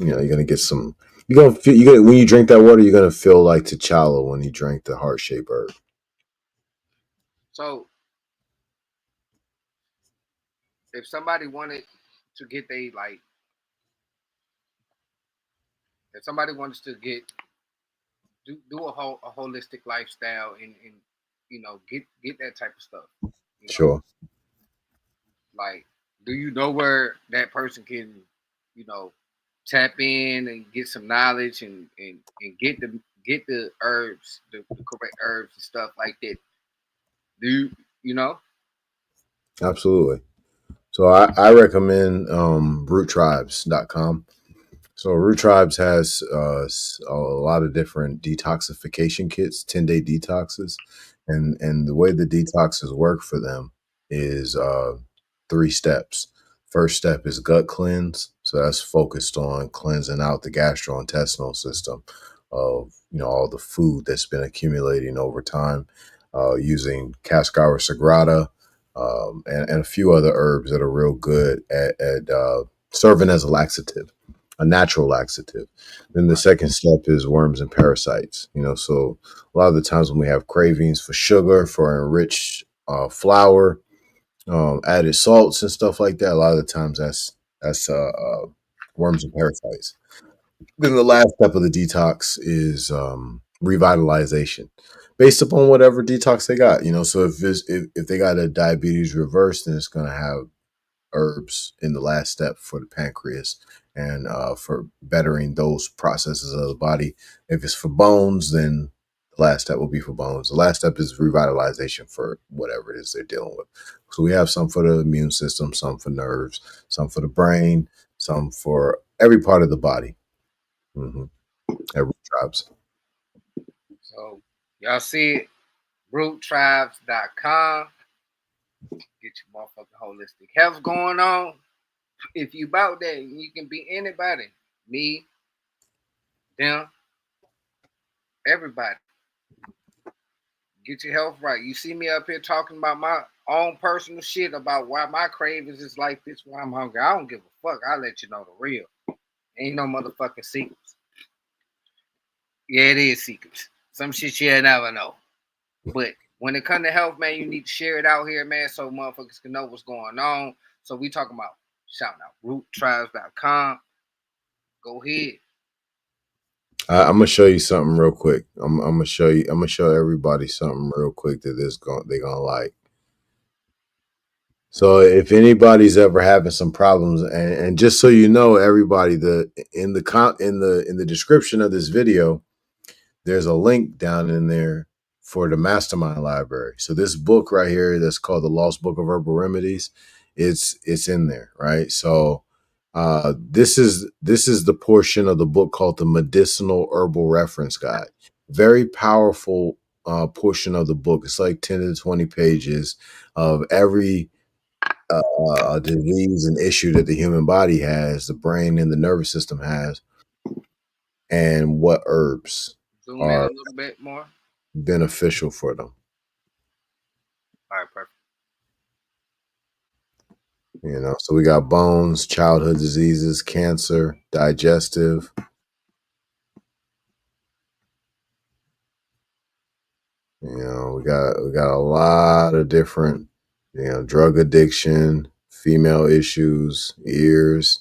S2: know you're going to get some. You're going to feel. You when you drink that water, you're going to feel like T'Challa when you drink the heart shaped herb.
S1: So if somebody wanted to get they like, if somebody wants to do a holistic lifestyle and you know get that type of stuff, you know,
S2: Sure.
S1: like, do you know where that person can, you know, tap in and get some knowledge and get the herbs, the correct herbs and stuff like that? Do you know?
S2: Absolutely. So I recommend roottribes.com. So Root Tribes has a lot of different detoxification kits, 10-day detoxes, and the way the detoxes work for them is 3 steps. First step is gut cleanse, so that's focused on cleansing out the gastrointestinal system of all the food that's been accumulating over time, using Cascara Sagrada and a few other herbs that are real good at serving as a laxative, a natural laxative. Then the second step is worms and parasites. So a lot of the times when we have cravings for sugar, for enriched flour, added salts and stuff like that, a lot of the times that's worms and parasites. Then the last step of the detox is revitalization, based upon whatever detox they got. So if they got a diabetes reverse, then it's going to have herbs in the last step for the pancreas and for bettering those processes of the body. If it's for bones, then the last step will be for bones. The last step is revitalization for whatever it is they're dealing with. So we have some for the immune system, some for nerves, some for the brain, some for every part of the body. Mm-hmm. Every tribes.
S1: So y'all see it, roottribes.com. Get your motherfucking holistic health going on. If you about that, you can be anybody. Me, them, everybody. Get your health right. You see me up here talking about my own personal shit about why my cravings is like this, why I'm hungry. I don't give a fuck. I'll let you know the real. Ain't no motherfucking secrets. Yeah, it is secrets. Some shit you'll never know. But when it comes to health, man, you need to share it out here, man, so motherfuckers can know what's going on. So we talking about shouting out roottribes.com. Go ahead.
S2: I'm gonna show you something real quick. I'm gonna show you. I'm gonna show everybody something real quick that they're gonna like. So if anybody's ever having some problems, and just so you know, everybody, in the description of this video, there's a link down in there for the mastermind library. So this book right here, that's called the Lost Book of Herbal Remedies, it's in there, right? So this is the portion of the book called the Medicinal Herbal Reference Guide. Very powerful portion of the book. It's like 10 to 20 pages of every disease and issue that the human body has, the brain and the nervous system has, and what herbs
S1: Zoom in a
S2: are
S1: little bit more.
S2: beneficial for them.
S1: All right, perfect.
S2: So we got bones, childhood diseases, cancer, digestive. We got a lot of different, drug addiction, female issues, ears,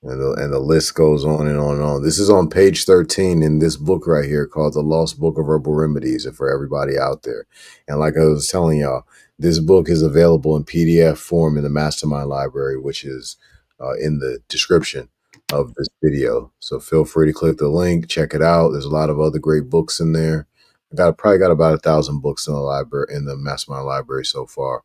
S2: and the list goes on and on and on. This is on page 13 in this book right here called The Lost Book of Herbal Remedies, and for everybody out there. And like I was telling y'all, this book is available in PDF form in the Mastermind Library, which is in the description of this video. So feel free to click the link, check it out. There's a lot of other great books in there. probably got about 1,000 books in the library, in the Mastermind library so far.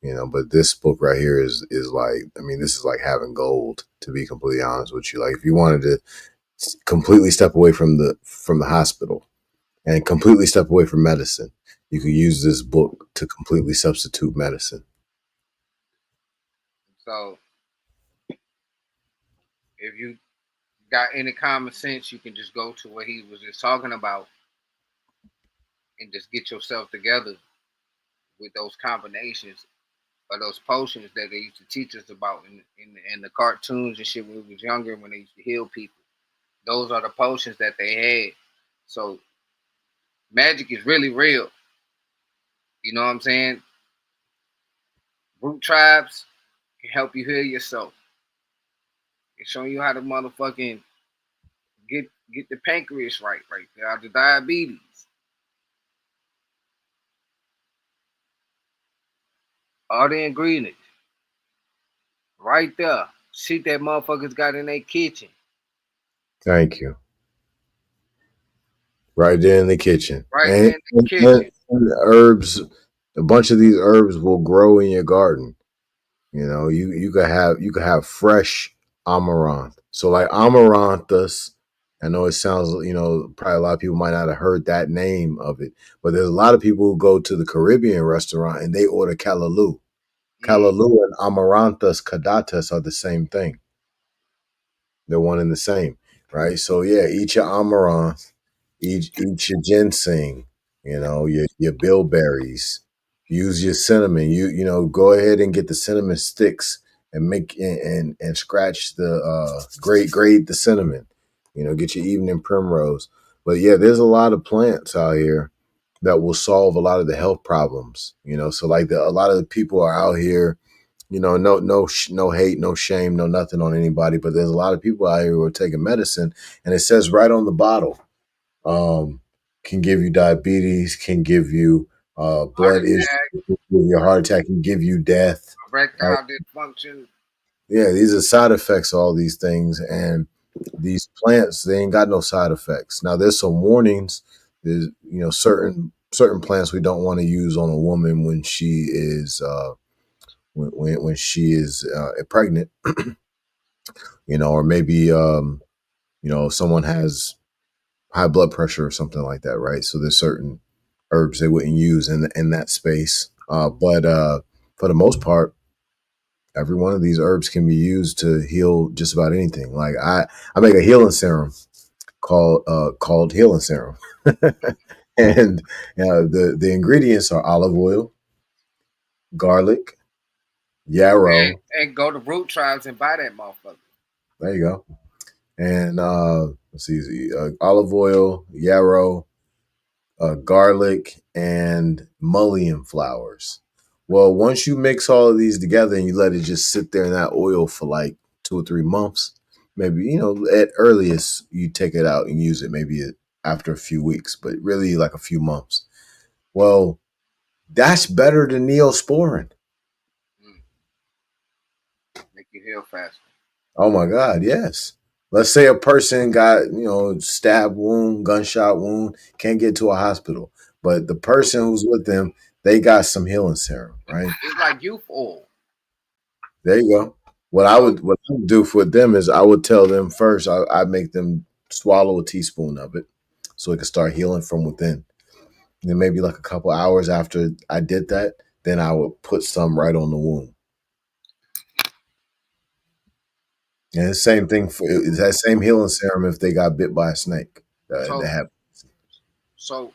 S2: But this book right here is like, I mean, this is like having gold, to be completely honest with you. Like, if you wanted to completely step away from the hospital and completely step away from medicine, you could use this book to completely substitute medicine.
S1: So if you got any common sense, you can just go to what he was just talking about and just get yourself together with those combinations or those potions that they used to teach us about in the cartoons and shit when we was younger, when they used to heal people. Those are the potions that they had. So magic is really real. You know what I'm saying? Root tribes can help you heal yourself. It's showing you how to motherfucking get the pancreas right there, the diabetes. All the ingredients right there. Shit that motherfuckers got in their kitchen.
S2: Thank you. Right there in the kitchen.
S1: Right there
S2: And,
S1: in the kitchen.
S2: and herbs, a bunch of these herbs will grow in your garden. You could have fresh amaranth. So like amaranthus, I know it sounds, probably a lot of people might not have heard that name of it, but there's a lot of people who go to the Caribbean restaurant and they order callaloo. Callaloo and amaranthus caudatus are the same thing. They're one and the same, right? So yeah, eat your amaranth, eat your ginseng, your bilberries. Use your cinnamon. Go ahead and get the cinnamon sticks and make and scratch the grate the cinnamon. Get your evening primrose. But yeah, there's a lot of plants out here that will solve a lot of the health problems. So like a lot of the people are out here, no hate, no shame, no nothing on anybody. But there's a lot of people out here who are taking medicine, and it says right on the bottle, can give you diabetes, can give you blood issues, can give you a heart attack, can give you death. Right?
S1: Erectile dysfunction.
S2: Yeah, these are side effects of all these things, and these plants, they ain't got no side effects. Now there's some warnings. There's certain plants we don't want to use on a woman when she is when she is pregnant, or maybe someone has high blood pressure or something like that, right? So there's certain herbs they wouldn't use in that space. But for the most part, every one of these herbs can be used to heal just about anything. Like I make a healing serum called healing serum, and the ingredients are olive oil, garlic, yarrow.
S1: And go to Root Tribes and buy that motherfucker.
S2: There you go. And let's see, olive oil, yarrow, garlic, and mullein flowers. Well, once you mix all of these together and you let it just sit there in that oil for like 2 or 3 months, maybe, at earliest you take it out and use it maybe after a few weeks, but really like a few months. Well, that's better than Neosporin.
S1: Make you heal faster.
S2: Oh my God, yes. Let's say a person got, stab wound, gunshot wound, can't get to a hospital, but the person who's with them, they got some healing serum, right?
S1: It's like youth oil.
S2: There you go. What I would do for them is I would tell them first, I make them swallow a teaspoon of it so it can start healing from within. And then maybe like a couple hours after I did that, then I would put some right on the wound. And the same thing it's that same healing serum if they got bit by a snake.
S1: So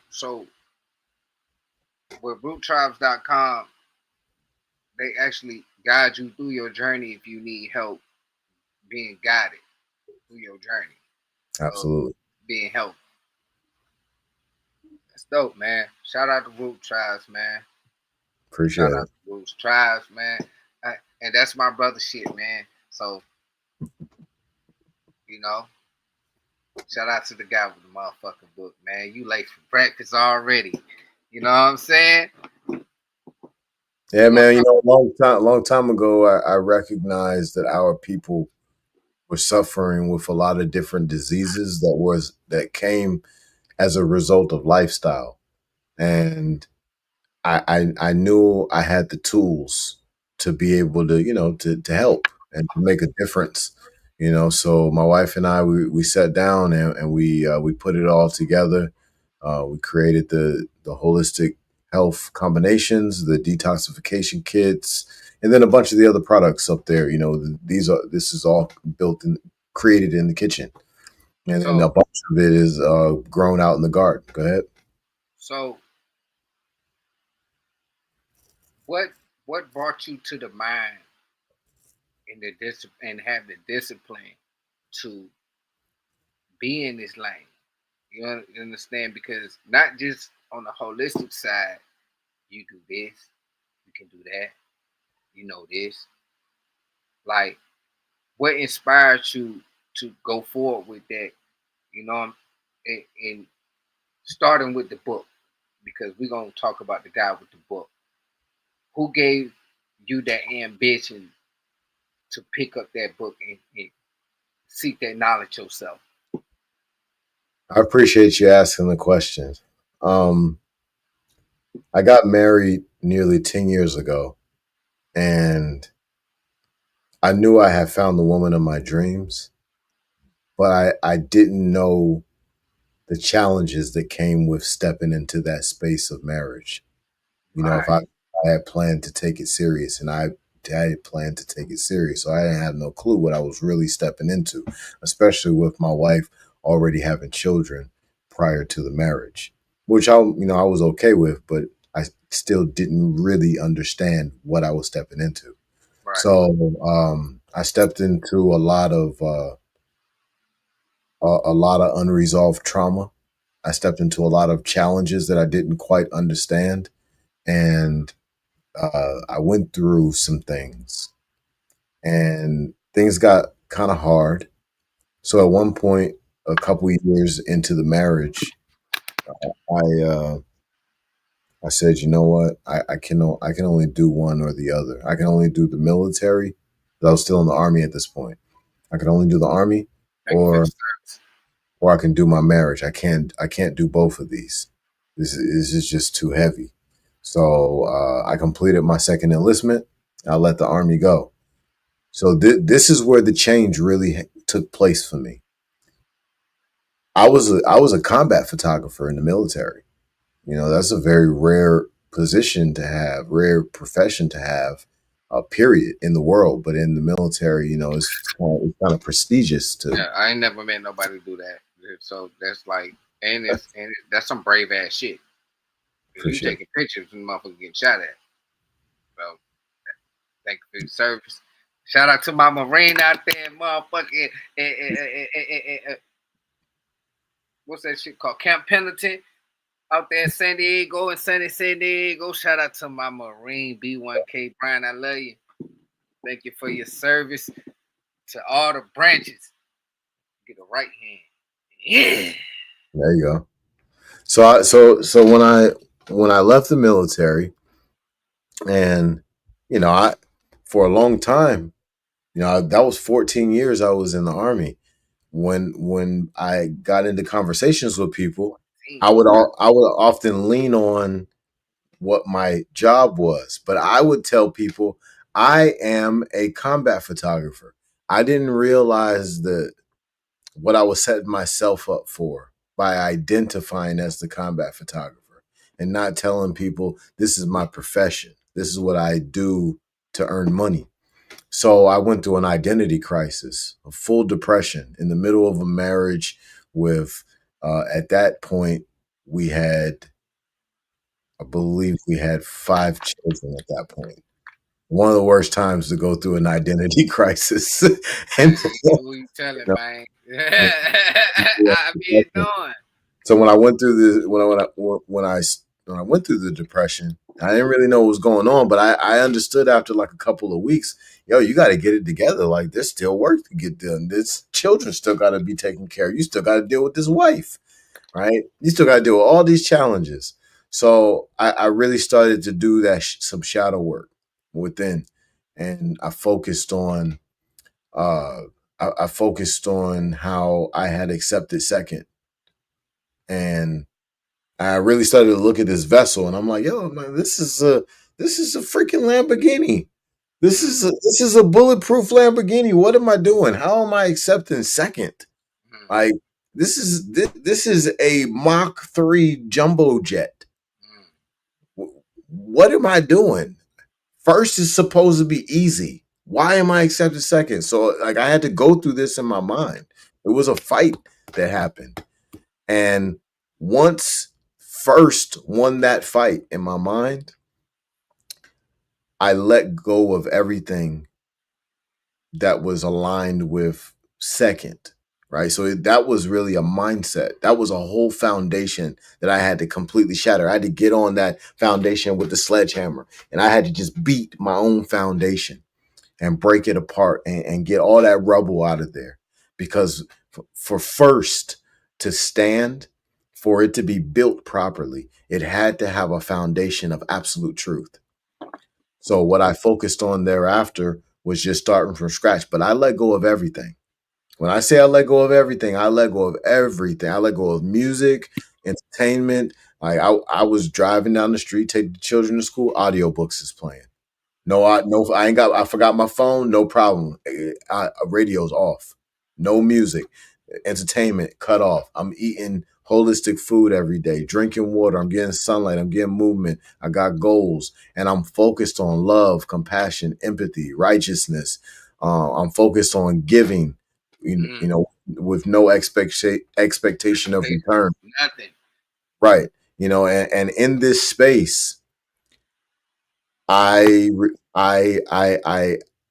S1: with roottribes.com, they actually guide you through your journey if you need help being guided through your journey.
S2: Absolutely.
S1: Being healthy. That's dope, man. Shout out to Root Tribes, man.
S2: Appreciate
S1: Shout out to Root Tribes, man. And that's my brother shit, man. So, shout out to the guy with the motherfucking book, man. You late for breakfast already. You know what I'm saying?
S2: Yeah, man. A long time ago, I recognized that our people were suffering with a lot of different diseases that came as a result of lifestyle. and I knew I had the tools to be able to, to help and to make a difference. So my wife and I, we sat down and we put it all together. We created the holistic health combinations, the detoxification kits, and then a bunch of the other products up there. This is all built and created in the kitchen, and a
S1: So
S2: bunch of it is grown out in the garden. Go ahead.
S1: so what what brought you to the mind and the and have the discipline to be in this lane? You understand? Because not just on the holistic side, you do this, you can do that, you know this. Like, what inspired you to go forward with that? You know, and starting with the book, because we're gonna talk about the guy with the book. Who gave you that ambition to pick up that book and seek that knowledge yourself?
S2: I appreciate you asking the question. Um, I got married nearly 10 years ago, and I knew I had found the woman of my dreams, but I didn't know the challenges that came with stepping into that space of marriage. If
S1: Right,
S2: I had planned to take it serious, and I had planned to take it serious, so I didn't have no clue what I was really stepping into, especially with my wife already having children prior to the marriage, which I was okay with, but I still didn't really understand what I was stepping into.
S1: right,
S2: So I stepped into a lot of unresolved trauma. I stepped into a lot of challenges that I didn't quite understand, and I went through some things, and things got kind of hard. So at one point, a couple years into the marriage, I uh, I said, you know what, I can only do one or the other. I can only do the military. I was still in the army at this point. I can only do the army,
S1: thank you for the
S2: or
S1: service.
S2: I can do my marriage. I can't do both of these. This is just too heavy. So I completed my second enlistment. I let the army go. So this is where the change really took place for me. I was a combat photographer in the military. That's a very rare position to have, rare profession to have, period, in the world. But in the military, it's kind of prestigious to
S1: Yeah, I ain't never met nobody do that. So that's like, that's some brave ass shit. Cause you
S2: appreciate.
S1: taking pictures and motherfuckers getting shot at. So thank you for your service. Shout out to my Marine out there, motherfucking. What's that shit called? Camp Pendleton out there in San Diego and sunny San Diego. Shout out to my Marine B1K Brian. I love you. Thank you for your service to all the branches. Get a right hand. Yeah.
S2: There you go. So when I left the military, and I for a long time, that was 14 years I was in the army. When I got into conversations with people, I would often lean on what my job was, but I would tell people I am a combat photographer. I didn't realize that what I was setting myself up for by identifying as the combat photographer and not telling people this is my profession. This is what I do to earn money. So I went through an identity crisis, a full depression in the middle of a marriage with, at that point, we had, I believe we had 5 children at that point. One of the worst times to go through an identity crisis. and,
S1: Who you telling,
S2: you
S1: man?
S2: know,
S1: I be knowing.
S2: So when I went through the when I went through the depression, I didn't really know what was going on, but I understood after like a couple of weeks, yo, you got to get it together. Like there's still work to get done. This children still got to be taken care of. You still got to deal with this wife, right? You still got to deal with all these challenges. So I really started to do that some shadow work within, and uh, I focused on how I had accepted second, and I really started to look at this vessel, and I'm like, yo, man, this is a freaking Lamborghini. This is a bulletproof Lamborghini. What am I doing? How am I accepting second?
S1: Mm,
S2: Like this is a Mach 3 jumbo jet.
S1: mm,
S2: What am I doing? First is supposed to be easy. Why am I accepting second? So like I had to go through this in my mind. It was a fight that happened. And once first won that fight in my mind, I let go of everything that was aligned with second, right? So that was really a mindset. That was a whole foundation that I had to completely shatter. I had to get on that foundation with the sledgehammer, and I had to just beat my own foundation and break it apart and get all that rubble out of there. Because for first to stand, for it to be built properly, it had to have a foundation of absolute truth. So what I focused on thereafter was just starting from scratch. But I let go of everything. When I say I let go of everything, I let go of everything. I let go of music, entertainment. Like I was driving down the street, take the children to school, audiobooks is playing. No, I ain't got. I forgot my phone. No problem. Radio's off. No music. Entertainment cut off. I'm eating holistic food every day. Drinking water. I'm getting sunlight. I'm getting movement. I got goals, and I'm focused on love, compassion, empathy, righteousness. I'm focused on giving.
S1: mm.
S2: With no expectation of return.
S1: Nothing.
S2: Right. And in this space I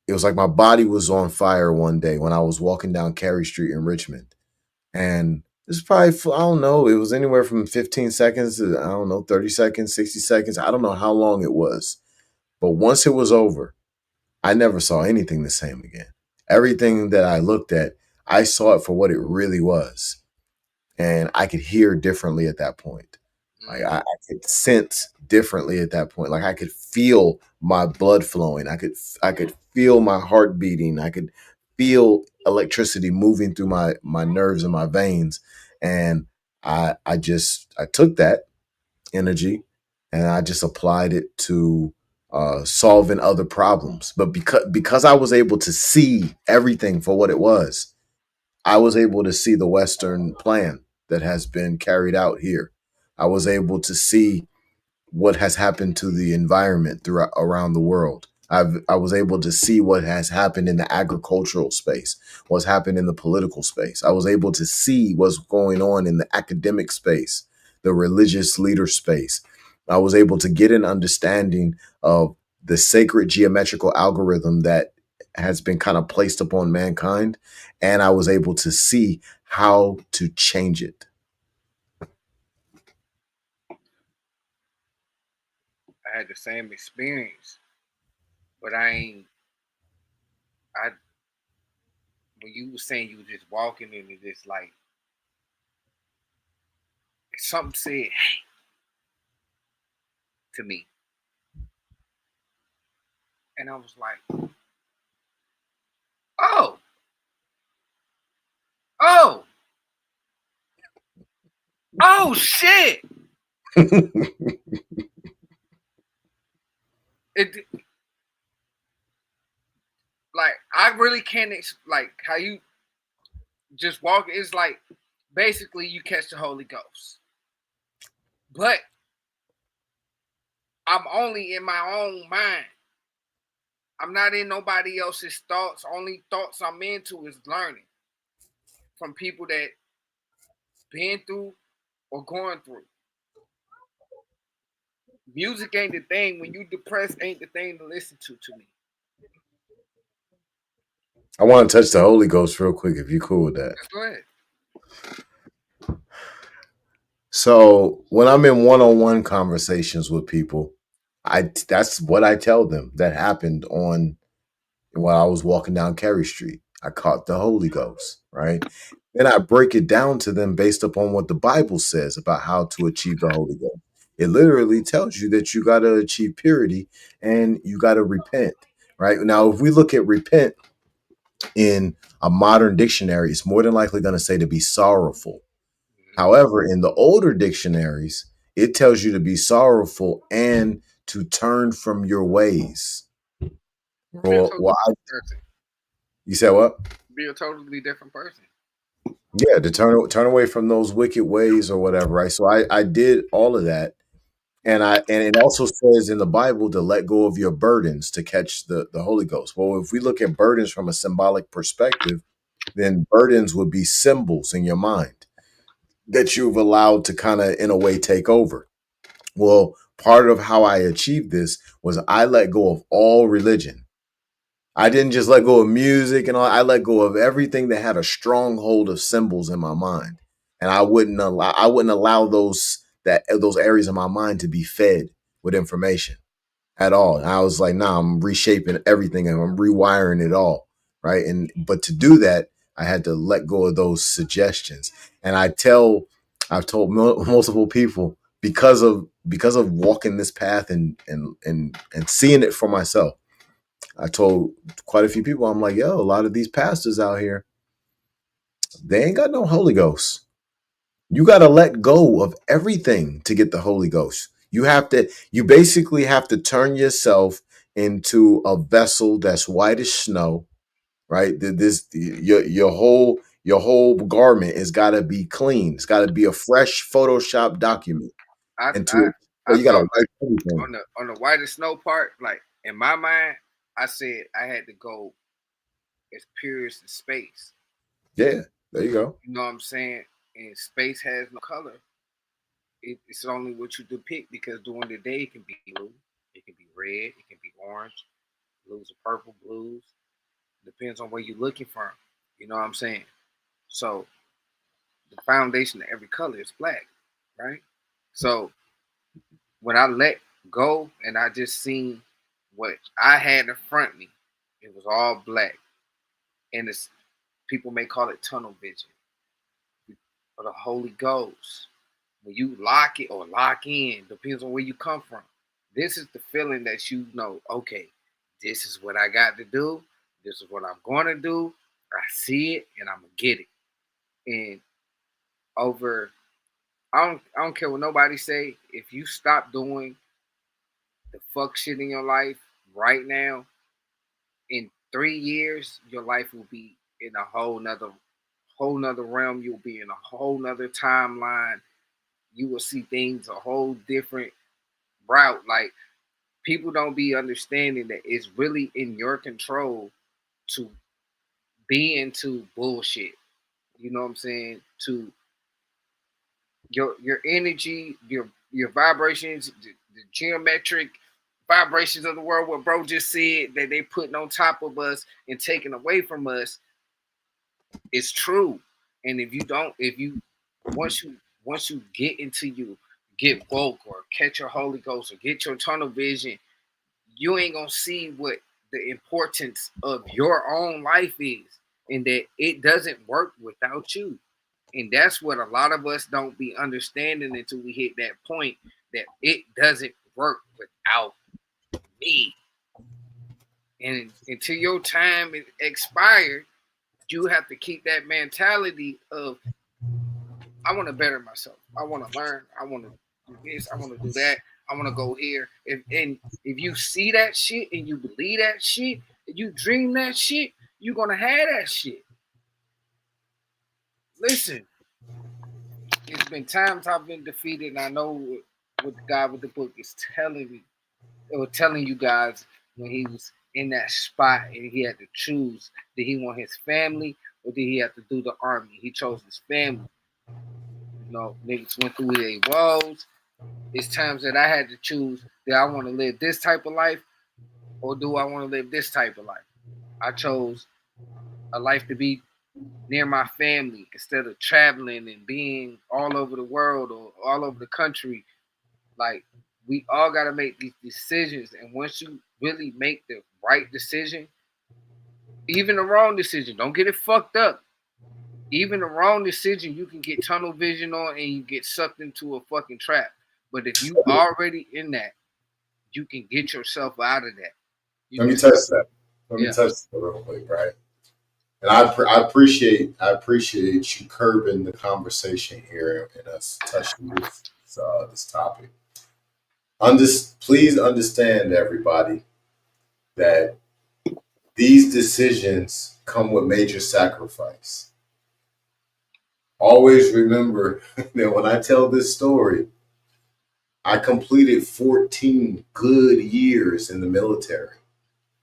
S2: it was like my body was on fire one day when I was walking down Cary Street in Richmond. And it's probably, I don't know, it was anywhere from 15 seconds to, I don't know, 30 seconds, 60 seconds. I don't know how long it was. But once it was over, I never saw anything the same again. Everything that I looked at, I saw it for what it really was. And I could hear differently at that point. Like
S1: Mm.
S2: I could sense differently at that point. Like I could feel my blood flowing. I could feel my heart beating. I could feel electricity moving through my nerves and my veins. And I took that energy and I just applied it to solving other problems. But because I was able to see everything for what it was, I was able to see the Western plan that has been carried out here. I was able to see what has happened to the environment throughout around the world. I was able to see what has happened in the agricultural space, what's happened in the political space. I was able to see what's going on in the academic space, the religious leader space. I was able to get an understanding of the sacred geometrical algorithm that has been kind of placed upon mankind, and I was able to see how to change it.
S1: I had the same experience, but I ain't. I when you were saying you were just walking into this, like something said hey to me, and I was like, oh, oh, oh shit! It like I really can't like how you just walk. It's like basically you catch the Holy Ghost, but I'm only in my own mind. I'm not in nobody else's thoughts. Only thoughts I'm into is learning from people that been through or going through. Music ain't the thing. When you depressed, ain't the thing to listen to me.
S2: I want to touch the Holy Ghost real quick if you cool with that.
S1: Let's go ahead.
S2: So when I'm in one-on-one conversations with people, I that's what I tell them that happened on while I was walking down Cary Street. I caught the Holy Ghost, right? Then I break it down to them based upon what the Bible says about how to achieve the Holy Ghost. It literally tells you that you got to achieve purity and you got to repent, right? Now, if we look at repent in a modern dictionary, it's more than likely going to say to be sorrowful. However, in the older dictionaries, It tells you to be sorrowful and to turn from your ways.
S1: Be a
S2: Well,
S1: totally
S2: well
S1: person.
S2: you said what?
S1: Be a totally different person.
S2: Yeah, to turn away from those wicked ways or whatever, right? So I did all of that. And it also says in the Bible to let go of your burdens to catch the Holy Ghost. Well, if we look at burdens from a symbolic perspective, then burdens would be symbols in your mind that you've allowed to kind of, in a way, take over. Well, part of how I achieved this was I let go of all religion. I didn't just let go of music and all. I let go of everything that had a stronghold of symbols in my mind, and I wouldn't allow those areas of my mind to be fed with information at all. And I was like, nah, I'm reshaping everything and I'm rewiring it all, right? And but to do that, I had to let go of those suggestions. And I've told multiple people because of walking this path and seeing it for myself. I told quite a few people, I'm like, yo, a lot of these pastors out here, they ain't got no Holy Ghost. You got to let go of everything to get the Holy Ghost. You basically have to turn yourself into a vessel that's white as snow, right? Your whole garment has got to be clean. It's got to be a fresh Photoshop document.
S1: I
S2: And
S1: I
S2: to
S1: I
S2: you got to
S1: thought
S2: wipe
S1: like
S2: everything.
S1: on the whitest snow part, like in my mind, I said I had to go as pure as the space.
S2: Yeah, there you go.
S1: You know what I'm saying? And space has no color. It's only what you depict because during the day it can be blue, it can be red, it can be orange, blues or purple, blues. Depends on where you're looking from. You know what I'm saying? So the foundation of every color is black, right? So when I let go and I just seen what I had in front of me, it was all black. And it's people may call it tunnel vision or the Holy Ghost. When you lock it or lock in, depends on where you come from. This is the feeling that you know, okay, this is what I got to do. This is what I'm going to do. I see it and I'm going to get it. And over, I don't care what nobody say. If you stop doing the fuck shit in your life right now, in 3 years, your life will be in a whole nother realm. You'll be in a whole nother timeline. You will see things a whole different route. Like people don't be understanding that it's really in your control to be into bullshit. You know what I'm saying? To your energy, your vibrations, the geometric vibrations of the world. What bro just said that they putting on top of us and taking away from us is true. And if you don't, if you once you once you get into you get woke or catch your Holy Ghost or get your tunnel vision, you ain't gonna see what the importance of your own life is, and that it doesn't work without you. And that's what a lot of us don't be understanding until we hit that point that it doesn't work without me. And until your time is expired, you have to keep that mentality of I want to better myself. I want to learn. I want to do this. I want to do that. I want to go here. If you see that shit and you believe that shit, and you dream that shit, you're gonna have that shit. Listen, it's been times I've been defeated, and I know what the guy with the book is telling me or telling you guys when he was in that spot and he had to choose: did he want his family or did he have to do the army? He chose his family. You know, niggas went through their woes. It's times that I had to choose: do I want to live this type of life or do I want to live this type of life? I chose a life to be near my family instead of traveling and being all over the world or all over the country. Like we all got to make these decisions, and once you really make the right decision, even the wrong decision, don't get it fucked up. Even the wrong decision, you can get tunnel vision on and you get sucked into a fucking trap. But if you already in that, you can get yourself out of that. You
S2: Let me
S1: can,
S2: touch that. Let me
S1: yeah.
S2: touch that real quick, right? And I appreciate you curbing the conversation here and us touching this. this topic. Please understand, everybody, that these decisions come with major sacrifice. Always remember that when I tell this story, I completed 14 good years in the military.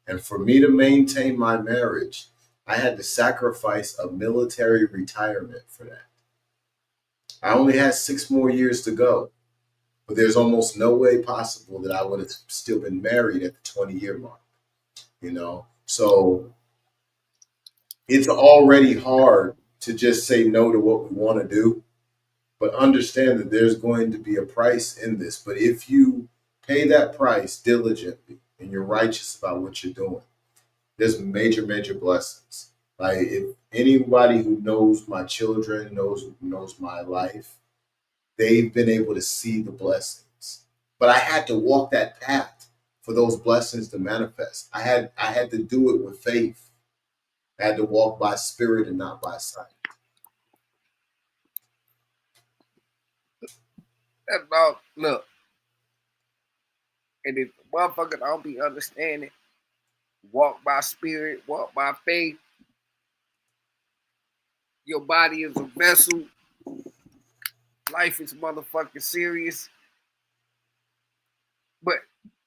S2: And for me to maintain my marriage, I had to sacrifice a military retirement for that. I only had 6 more years to go, but there's almost no way possible that I would have still been married at the 20-year mark, you know? So it's already hard to just say no to what we want to do, but understand that there's going to be a price in this. But if you pay that price diligently and you're righteous about what you're doing, there's major, major blessings. Like if anybody who knows my children knows my life, they've been able to see the blessings. But I had to walk that path for those blessings to manifest. I had to do it with faith. I had to walk by spirit and not by sight.
S1: That's about look. And if motherfucker don't be understanding, walk by spirit, walk by faith. Your body is a vessel. Life is motherfucking serious. But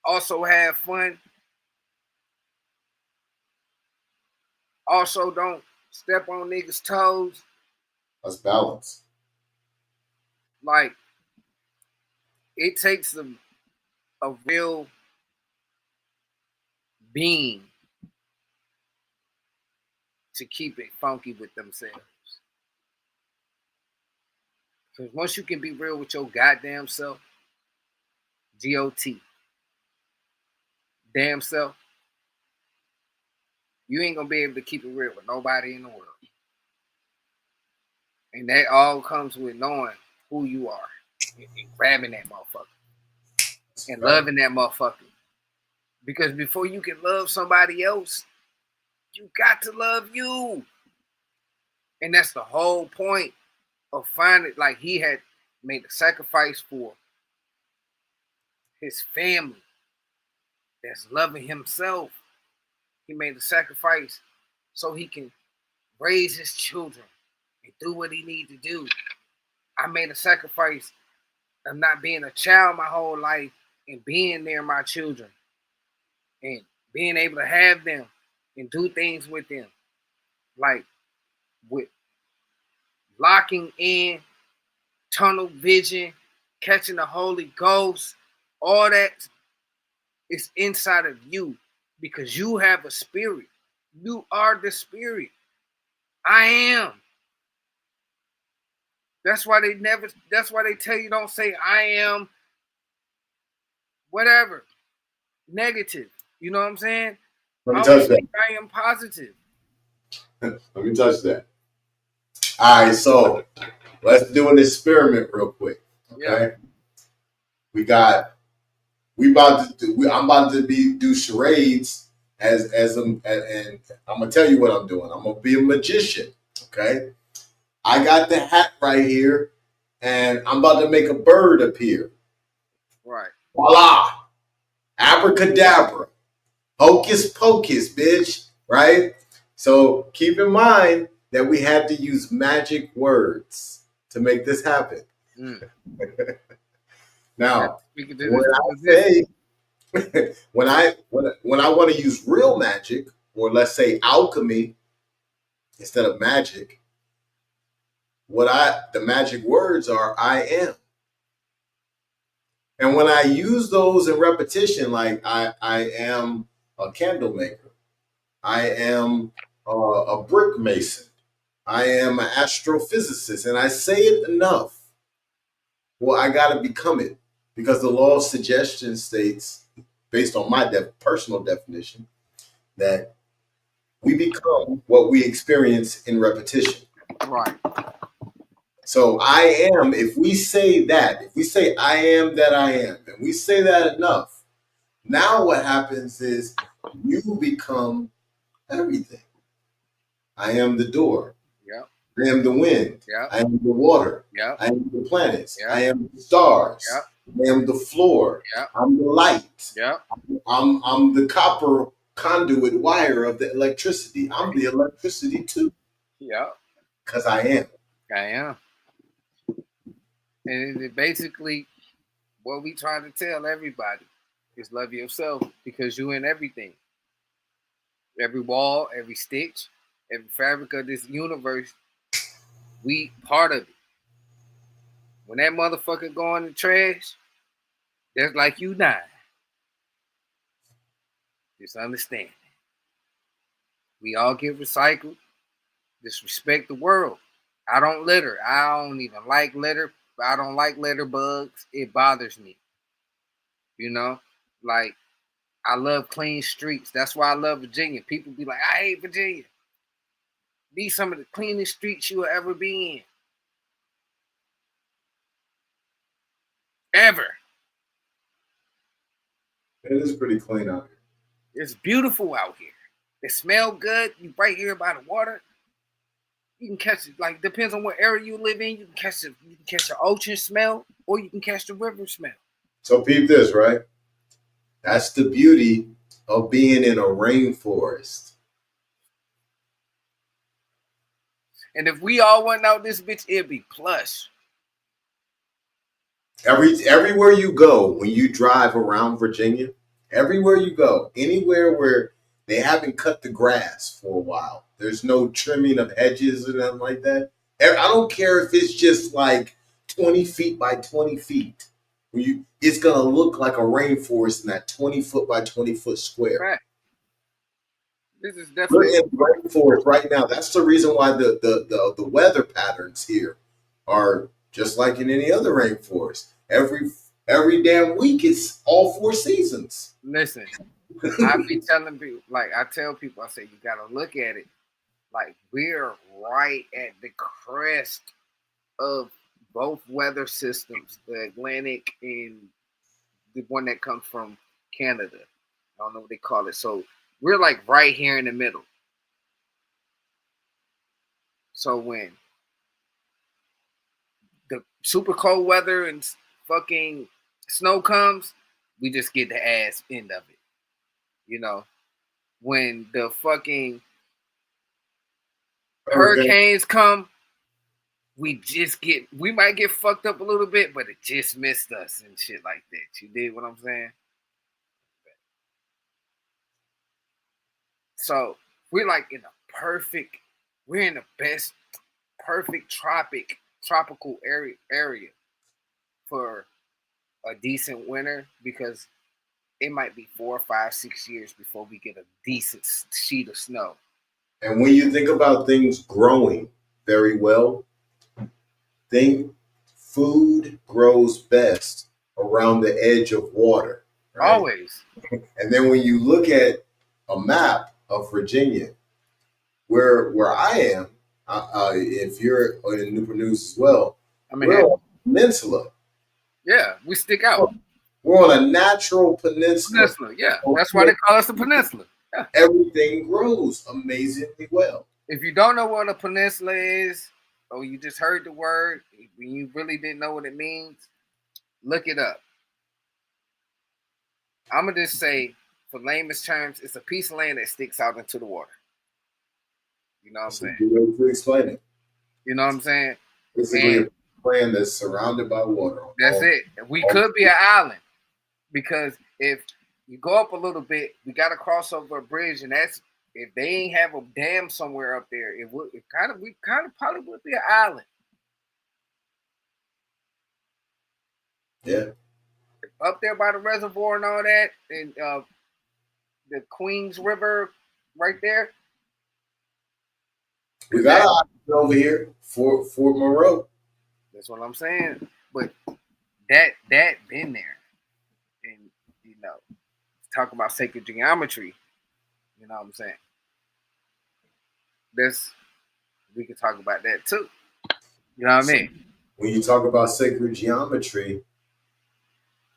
S1: also have fun. Also don't step on niggas' toes.
S2: That's balance.
S1: Like, it takes a real being to keep it funky with themselves. Because once you can be real with your goddamn self, G-O-T, damn self, you ain't gonna be able to keep it real with nobody in the world. And that all comes with knowing who you are and grabbing that motherfucker and loving that motherfucker. Because before you can love somebody else, you got to love you. And that's the whole point of finding, like, he had made a sacrifice for his family that's loving himself. He made a sacrifice so he can raise his children and do what he needs to do. I made a sacrifice of not being a child my whole life and being near my children and being able to have them and do things with them. Like with locking in, tunnel vision, catching the Holy Ghost, all that is inside of you because you have a spirit. You are the spirit. I am. That's why they tell you don't say I am whatever. Negative. You know what I'm saying?
S2: Let me touch that.
S1: I am positive.
S2: Let me touch that. All right, so let's do an experiment real quick. Okay. Yeah. I'm about to do charades and I'm gonna tell you what I'm doing. I'm gonna be a magician. Okay. I got the hat right here, and I'm about to make a bird appear.
S1: Right.
S2: Voila! Abracadabra. Hocus pocus, bitch. Right? So keep in mind that we had to use magic words to make this happen. Now, when I want to use real magic, or let's say alchemy instead of magic, the magic words are I am. And when I use those in repetition, like I am a candle maker, I am a brick mason, I am an astrophysicist, and I say it enough, well, I got to become it, because the law of suggestion states, based on my personal definition, that we become what we experience in repetition.
S1: Right.
S2: So I am, if we say I am that I am, and we say that enough, now what happens is you become everything. I am the door.
S1: Yeah.
S2: I am the wind.
S1: Yep.
S2: I am the water.
S1: Yep.
S2: I am the planets.
S1: Yep.
S2: I am the stars.
S1: Yep.
S2: I am the floor.
S1: Yep.
S2: I'm the light.
S1: Yep.
S2: I'm the copper conduit wire of the electricity. I'm the electricity too.
S1: Yep.
S2: Because I am.
S1: I am. And it basically, what we try to tell everybody is love yourself because you in everything. Every wall, every stitch, every fabric of this universe, we part of it. When that motherfucker go in the trash, that's like you dying. Just understand. We all get recycled. Just respect the world. I don't litter. I don't even like litter. I don't like litter bugs. It bothers me. You know? Like, I love clean streets. That's why I love Virginia. People be like, I hate Virginia. These some of the cleanest streets you will ever be in. Ever.
S2: It is pretty clean out here.
S1: It's beautiful out here. It smells good. You right here by the water. You can catch it. Like, depends on what area you live in. You can catch the ocean smell, or you can catch the river smell.
S2: So peep this, right? That's the beauty of being in a rainforest.
S1: And if we all went out this bitch, it'd be plush.
S2: Everywhere you go, when you drive around Virginia, everywhere you go, anywhere where they haven't cut the grass for a while, there's no trimming of hedges or nothing like that. I don't care if it's just like 20 feet by 20 feet. It's going to look like a rainforest in that 20 foot by 20 foot square.
S1: Right. This is definitely
S2: We're in rainforest right now. That's the reason why the weather patterns here are just like in any other rainforest. Every damn week it's all 4 seasons.
S1: Listen, I be telling people, like I tell people, I say you gotta look at it like we're right at the crest of both weather systems, the Atlantic and the one that comes from Canada. I don't know what they call it. So we're like right here in the middle. So when the super cold weather and fucking snow comes, we just get the ass end of it. You know, when the fucking hurricanes come, we might get fucked up a little bit, but it just missed us and shit like that. You dig what I'm saying? So we're like we're in the best perfect tropical area for a decent winter, because it might be 4, 5, 6 years before we get a decent sheet of snow.
S2: And when you think about things growing very well, food grows best around the edge of water.
S1: Right? Always.
S2: And then when you look at a map of Virginia, where I am, if you're in Newport News as well, we're on a peninsula.
S1: Yeah, we stick out.
S2: We're on a natural peninsula.
S1: Yeah. That's why they call us a peninsula. Yeah.
S2: Everything grows amazingly well.
S1: If you don't know what a peninsula is, or you just heard the word, when you really didn't know what it means, look it up. I'm going to just say, for layman's terms, it's a piece of land that sticks out into the water. You know what I'm saying?
S2: Good way to explain it.
S1: You know what I'm saying?
S2: Basically, a land that's surrounded by water.
S1: That's it. We could be an island, because if you go up a little bit, we got to cross over a bridge, and that's if they ain't have a dam somewhere up there, we kind of probably would be an island.
S2: Yeah.
S1: Up there by the reservoir and all that, and the Queens River right there.
S2: We got an island over here, Fort Monroe.
S1: That's what I'm saying. But that been there, and talk about sacred geometry. You know what I'm saying? We could talk about that too. You know what I mean?
S2: When you talk about sacred geometry,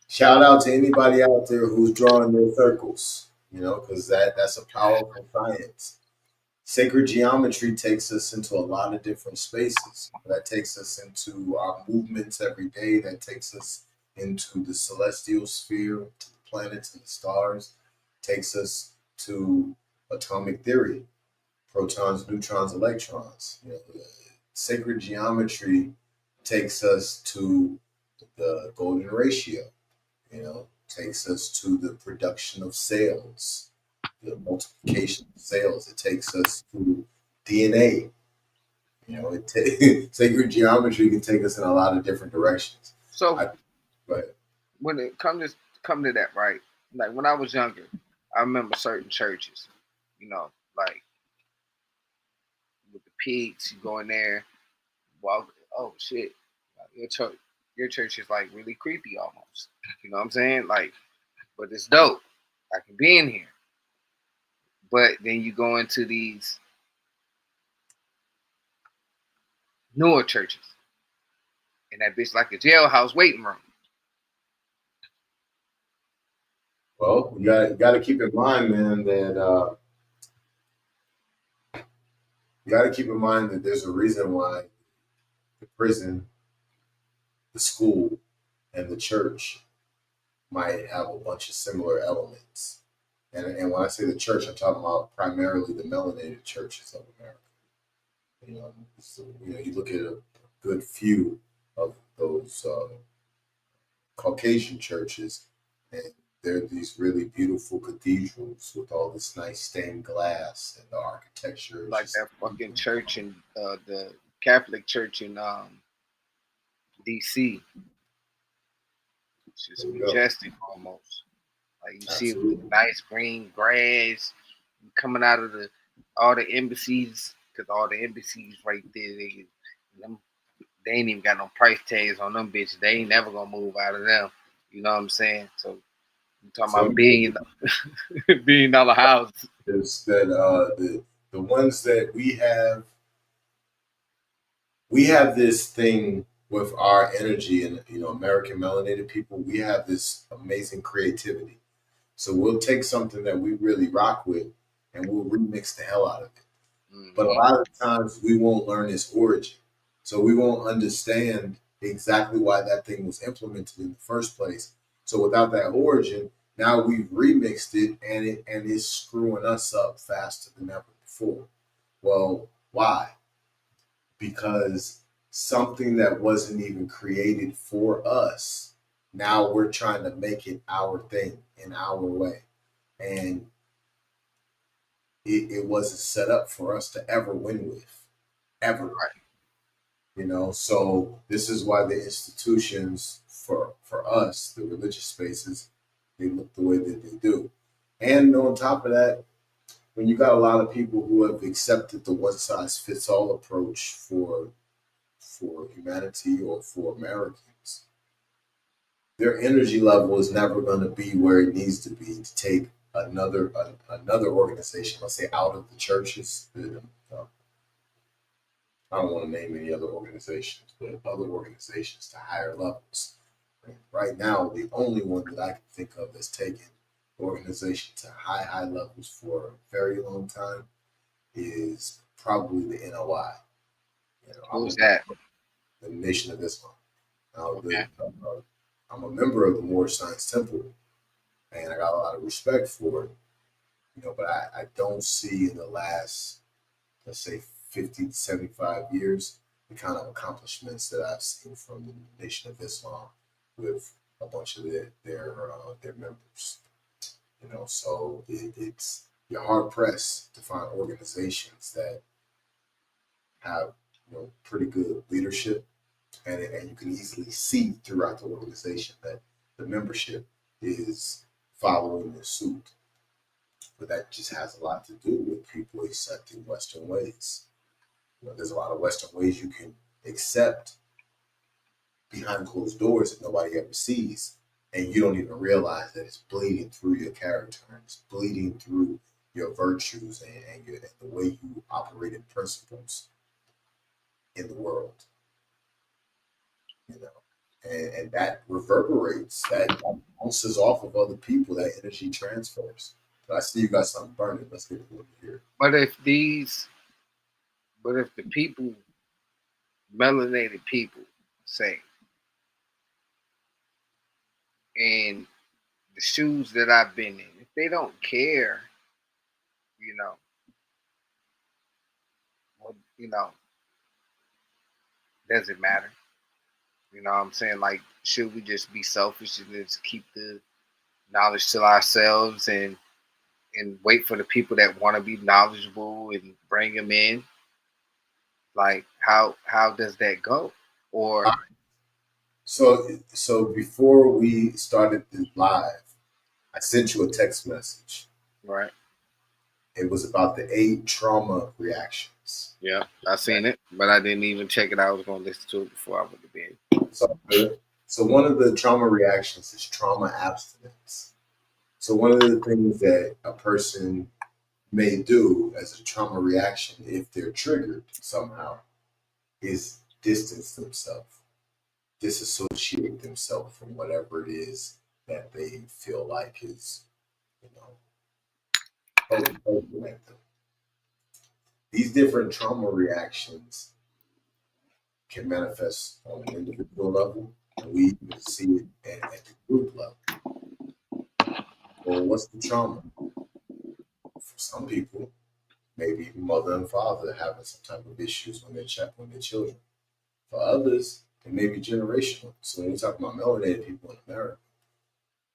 S2: shout out to anybody out there who's drawing their circles, because that's a powerful science. Sacred geometry takes us into a lot of different spaces. That takes us into our movements every day. That takes us into the celestial sphere, to the planets and the stars. Takes us to atomic theory, protons, neutrons, electrons. Sacred geometry takes us to the golden ratio. Takes us to the production of cells, the multiplication of cells. It takes us to DNA. Sacred geometry can take us in a lot of different directions.
S1: So
S2: But
S1: when it come to that, right? Like when I was younger, I remember certain churches, like with the pigs, you go in there, walk. Oh shit, like your church is like really creepy almost. You know what I'm saying? Like, but it's dope. I can be in here. But then you go into these newer churches, and that bitch like a jailhouse waiting room.
S2: well, you got to keep in mind, man, that you got to keep in mind that there's a reason why the prison, the school, and the church might have a bunch of similar elements. And when I say the church, I'm talking about primarily the melanated churches of America. You look at a good few of those Caucasian churches, and they're these really beautiful cathedrals with all this nice stained glass, and the architecture
S1: Like that fucking church in the Catholic church in DC. It's just majestic almost. Like you see it with nice green grass coming out of all the embassies, because all the embassies right there, they ain't even got no price tags on them bitches. They ain't never gonna move out of them. You know what I'm saying? So you talking about $1 billion houses.
S2: Is that the ones that we have this thing with our energy, and American melanated people, we have this amazing creativity. So we'll take something that we really rock with and we'll remix the hell out of it. Mm-hmm. But a lot of times we won't learn its origin. So we won't understand exactly why that thing was implemented in the first place. So without that origin, now we've remixed it and it's screwing us up faster than ever before. Well, why? Because something that wasn't even created for us, now we're trying to make it our thing in our way. And it wasn't set up for us to ever win with, ever. Right. So this is why the institutions for us, the religious spaces, they look the way that they do. And on top of that, when you got a lot of people who have accepted the one size fits all approach for humanity or for Americans, their energy level is never going to be where it needs to be to take another organization, let's say, out of the churches. I don't want to name any other organizations, but other organizations to higher levels. Right now, the only one that I can think of that's taken the organization to high levels for a very long time is probably the NOI.
S1: Who's that?
S2: The Nation of Islam. Okay. I'm a member of the Moorish Science Temple, and I got a lot of respect for it. But I don't see in the last, let's say, 50 to 75 years, the kind of accomplishments that I've seen from the Nation of Islam with a bunch of their members. So it's you're hard pressed to find organizations that have pretty good leadership, and you can easily see throughout the organization that the membership is following the suit. But that just has a lot to do with people accepting Western ways. There's a lot of Western ways you can accept behind closed doors that nobody ever sees, and you don't even realize that it's bleeding through your character, and it's bleeding through your virtues and the way you operate in principles in the world. And that reverberates, that bounces off of other people, that energy transfers. I see you got something burning. Let's get it over here.
S1: But if the people, melanated people, say, and the shoes that I've been in, if they don't care, you know, well, does it matter? You know what I'm saying? Like, should we just be selfish and just keep the knowledge to ourselves and wait for the people that want to be knowledgeable and bring them in? Like, how does that go? Or
S2: So before we started this live, I sent you a text message.
S1: right?
S2: It was about the 8 trauma reactions.
S1: Yeah, I seen it, but I didn't even check it out. I was gonna listen to it before I went to bed.
S2: So good. So one of the trauma reactions is trauma abstinence. So one of the things that a person may do as a trauma reaction, if they're triggered somehow, is distance themselves, disassociate themselves from whatever it is that they feel like is, you know, them. These different trauma reactions can manifest on an individual level, and we even see it at the group level. Well, what's the trauma? For some people, maybe mother and father having some type of issues when they check on their children. For others, it may be generational. So when you talk about melanated people in America,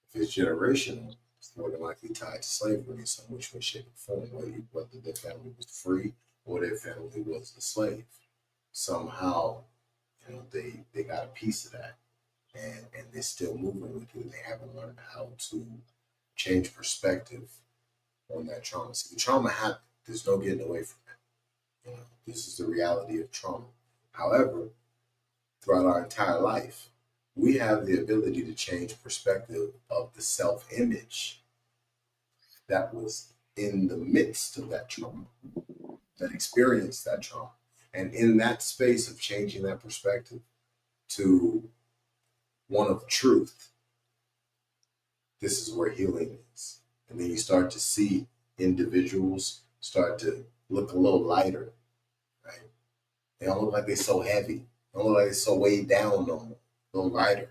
S2: if it's generational, it's more than likely tied to slavery in some which way, shape, or form, whether their family was free or their family was a slave. Somehow, they got a piece of that, and they're still moving with it. They haven't learned how to change perspective on that trauma. See, the trauma happened. There's no getting away from it. This is the reality of trauma. However, throughout our entire life, we have the ability to change perspective of the self-image that was in the midst of that trauma, that experienced that trauma. And in that space of changing that perspective to one of truth, this is where healing is. And then you start to see individuals start to look a little lighter, right? They don't look like they're so heavy. They don't look like they're so weighed down no more, a little lighter.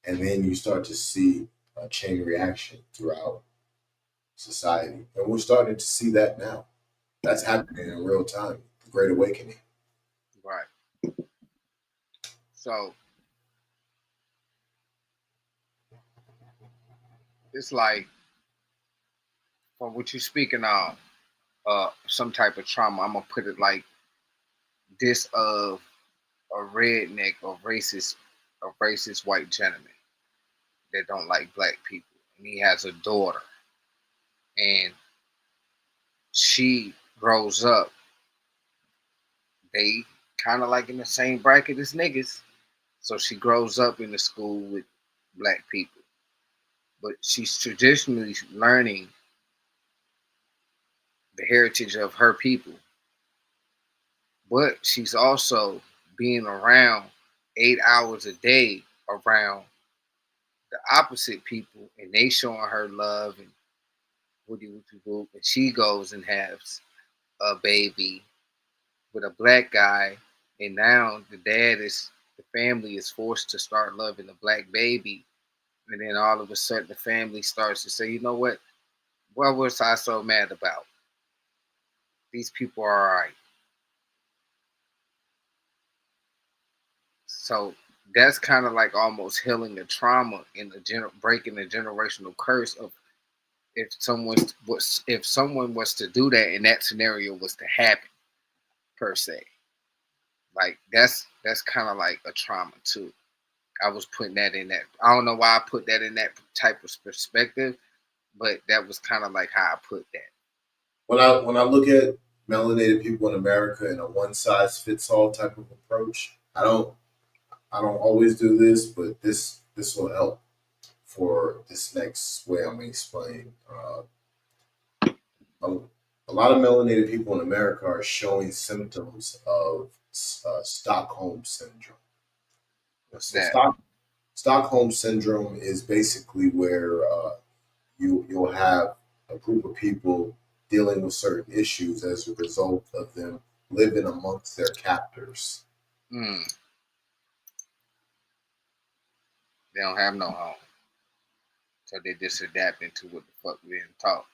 S2: And then you start to see a chain reaction throughout society. And we're starting to see that now. That's happening in real time, the Great Awakening.
S1: Right. So it's like, from what you're speaking of, some type of trauma. I'm gonna put it like this: of a redneck or racist white gentleman that don't like black people, and he has a daughter, and she grows up. They kind of like in the same bracket as niggas, so she grows up in the school with black people, but she's traditionally learning the heritage of her people, but she's also being around 8 hours a day around the opposite people, and they showing her love and woody woody whoop, and she goes and has a baby with a black guy, and now the family is forced to start loving the black baby, and then all of a sudden the family starts to say, you know what was I so mad about? These people are all right. So that's kind of like almost healing the trauma in breaking the generational curse of, if someone was to do that and that scenario was to happen, per se. Like, that's kind of like a trauma too. I was putting that in that. I don't know why I put that in that type of perspective, but that was kind of like how I put that.
S2: When I look at melanated people in America in a one size fits all type of approach, I don't always do this, but this will help for this next way I'm going to explain. A, a lot of melanated people in America are showing symptoms of Stockholm syndrome.
S1: What's
S2: So
S1: that?
S2: Stockholm syndrome is basically where you'll have a group of people dealing with certain issues as a result of them living amongst their captors.
S1: They don't have no home. So they just adapting to what the fuck being taught.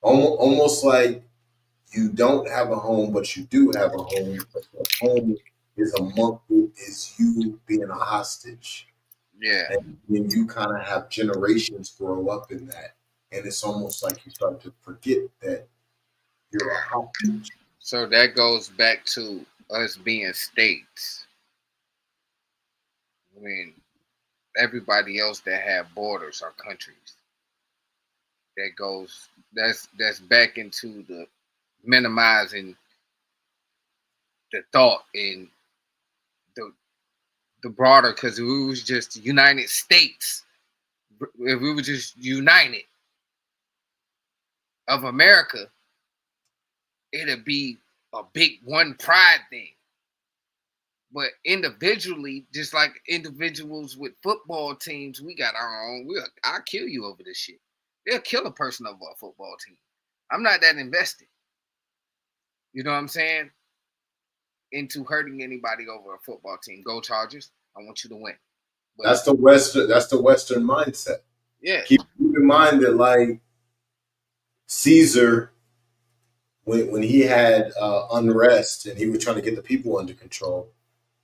S2: Almost like you don't have a home, but you do have a home, but the home is is you being a hostage.
S1: Yeah.
S2: And then you kind of have generations grow up in that. And it's almost like you start to forget that you're a hostage.
S1: So that goes back to us being states. When everybody else that have borders are countries. That's back into the minimizing the thought in the broader, because if we was just United States, if we were just united of America, it'd be a big one pride thing. But individually, just like individuals with football teams, we got our own. I'll kill you over this shit. They'll kill a person over a football team. I'm not that invested. You know what I'm saying? Into hurting anybody over a football team. Go Chargers. I want you to win.
S2: But that's the Western mindset.
S1: Yeah.
S2: Keep in mind that like Caesar, when he had unrest and he was trying to get the people under control,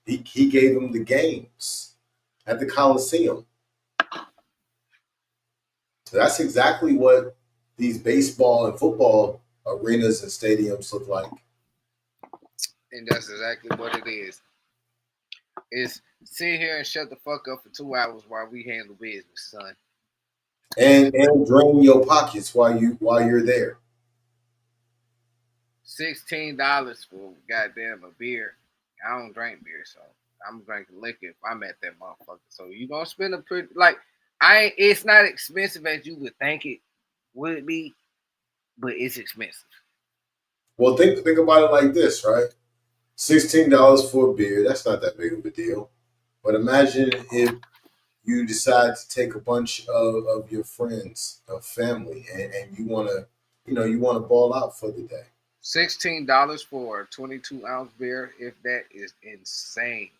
S2: he gave them the games at the Coliseum. So that's exactly what these baseball and football arenas and stadiums look like.
S1: And that's exactly what it is. It's sit here and shut the fuck up for 2 hours while we handle business, son.
S2: And drain your pockets while you're there.
S1: $16 for goddamn a beer. I don't drink beer, so I'm drinking liquor if I'm at that motherfucker. So you gonna spend a pretty it's not expensive as you would think it would be, but it's expensive.
S2: Well, think about it like this, right? $16 for a beer, that's not that big of a deal. But imagine if you decide to take a bunch of your friends, of family, and you wanna ball out for the day.
S1: $16 for a 22-ounce beer, if that is insane.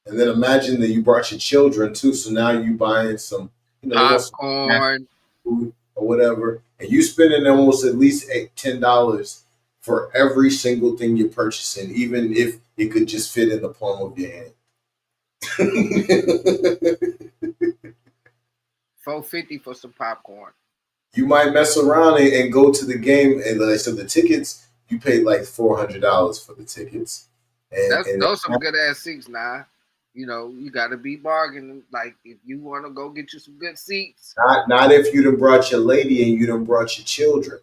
S2: And then imagine that you brought your children too, so now you buying some,
S1: popcorn,
S2: food or whatever, and you spending almost at least $10 for every single thing you're purchasing, even if it could just fit in the palm of your hand.
S1: $4.50 for some popcorn.
S2: You might mess around and go to the game, and so the tickets, you paid like $400 for the tickets. And
S1: those some good ass seats now. You know, you got to be bargaining. Like, if you want to go get you some good seats.
S2: Not if you done brought your lady and you done brought your children.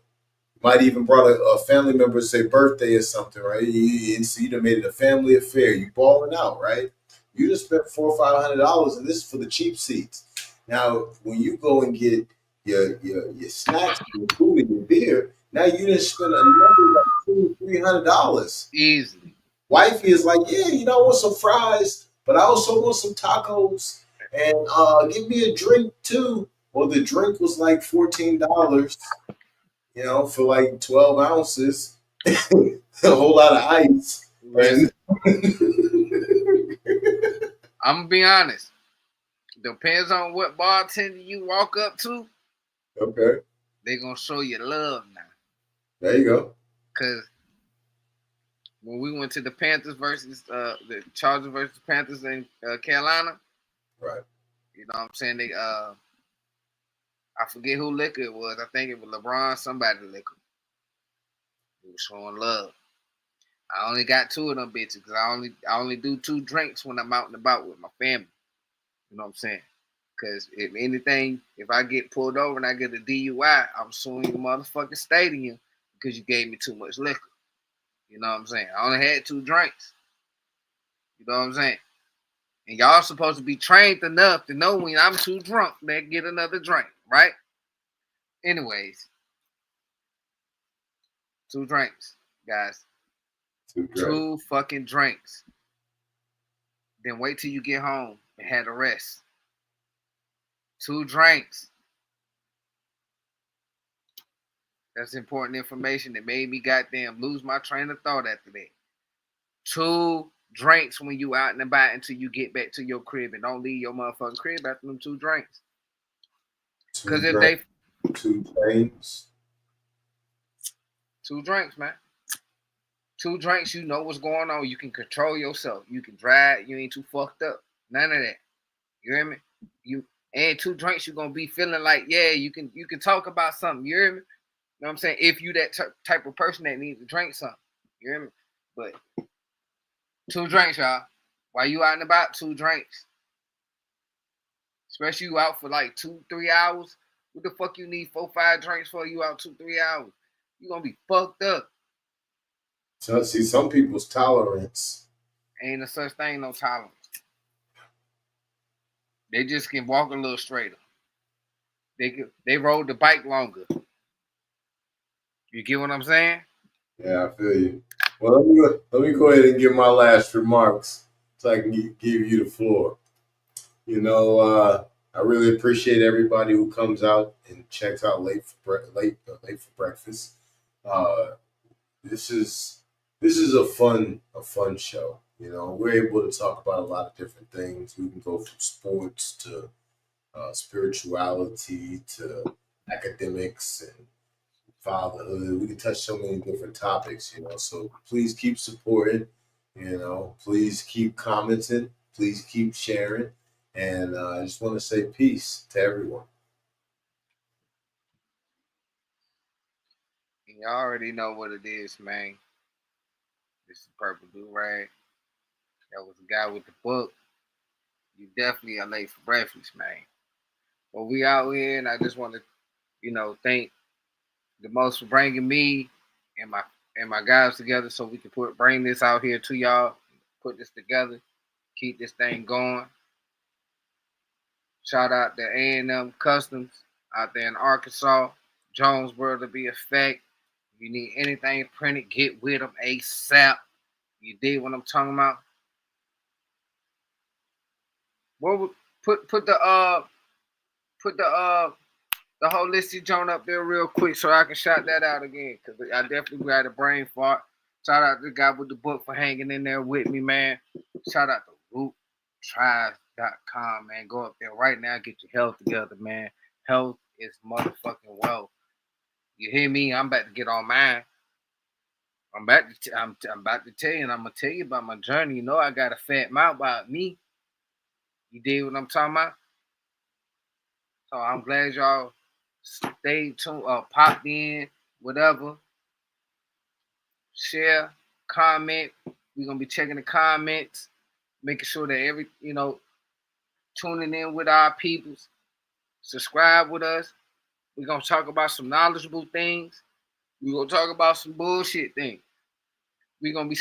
S2: You might even brought a family member, say birthday or something, right? So you done made it a family affair. You balling out, right? You just spent $400 or $500, and this is for the cheap seats. Now, when you go and get your snacks, your food, and your beer, now you just spend another like $200-$300
S1: easily.
S2: Wifey is like, yeah, I want some fries, but I also want some tacos, and give me a drink too. Well, the drink was like $14, for like 12 ounces, a whole lot of ice. And
S1: I'm gonna be honest. Depends on what bartender you walk up to.
S2: Okay.
S1: They're gonna show you love now.
S2: There you go.
S1: Cause when we went to the Panthers versus the Chargers versus Panthers in Carolina,
S2: right?
S1: You know what I'm saying? They I forget who liquor it was. I think it was LeBron, somebody liquor. He was showing love. I only got 2 of them bitches because I only do 2 drinks when I'm out and about with my family. You know what I'm saying? Because if anything, if I get pulled over and I get a DUI, I'm suing the motherfucking stadium because you gave me too much liquor. You know what I'm saying? I only had 2 drinks. You know what I'm saying? And y'all supposed to be trained enough to know when I'm too drunk, then get another drink, right? Anyways, 2 drinks, guys. 2 fucking drinks. Then wait till you get home and have the rest. 2 drinks. That's important information that made me goddamn lose my train of thought after that. 2 drinks when you out and about until you get back to your crib, and don't leave your motherfucking crib after them 2 drinks. Because if they
S2: 2 drinks.
S1: 2 drinks, man. 2 drinks, you know what's going on. You can control yourself. You can drive. You ain't too fucked up. None of that. You hear me? You and 2 drinks, you're gonna be feeling like, yeah, you can talk about something. You hear me? You know what I'm saying? If you that type of person that needs to drink something. You hear me? But 2 drinks, y'all. While you out and about, 2 drinks. Especially you out for like 2-3 hours. What the fuck you need 4-5 drinks for? You out 2-3 hours. You gonna be fucked up.
S2: So see, some people's tolerance
S1: ain't a such thing, no tolerance. They just can walk a little straighter. They rode the bike longer. You get what I'm saying?
S2: Yeah, I feel you. Well, let me go ahead and give my last remarks so I can give you the floor. You know, I really appreciate everybody who comes out and checks out late for breakfast. This is a fun show. You know, we're able to talk about a lot of different things. We can go from sports to spirituality to academics and fatherhood. We can touch so many different topics, you know. So please keep supporting, you know. Please keep commenting. Please keep sharing. And I just want to say peace to everyone.
S1: You already know what it is, man. This is Purple Do Rag. That was the Guy with the book. You definitely are late for breakfast, man. But we out here, and I just want to, thank the most for bringing me and my guys together so we can bring this out here to y'all, put this together, keep this thing going. Shout out to A&M Customs out there in Arkansas, Jonesboro to be effect. If you need anything printed, get with them ASAP. You dig what I'm talking about? What would put the holistic joint up there real quick so I can shout that out again, because I definitely got a brain fart. Shout out to the Guy with the book for hanging in there with me, man. Shout out to roottribes.com, man. Go up there right now, get your health together, man. Health is motherfucking wealth. You hear me? I'm about to get on mine. I'm about to tell you, and I'm gonna tell you about my journey. You know, I got a fat mouth about me. You dig what I'm talking about? So I'm glad y'all stayed tuned, popped in, whatever. Share, comment. We're gonna be checking the comments, making sure that tuning in with our peoples. Subscribe with us. We're gonna talk about some knowledgeable things. We're gonna talk about some bullshit things. We're gonna be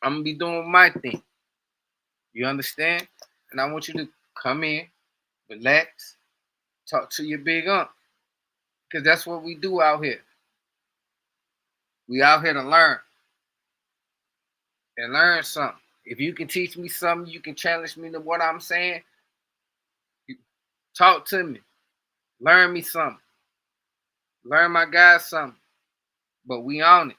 S1: I'm gonna be doing my thing. You understand? And I want you to come in, relax, talk to your big aunt. Because that's what we do out here. We out here to learn. And learn something. If you can teach me something, you can challenge me to what I'm saying. Talk to me. Learn me something. Learn my guys something. But we on it.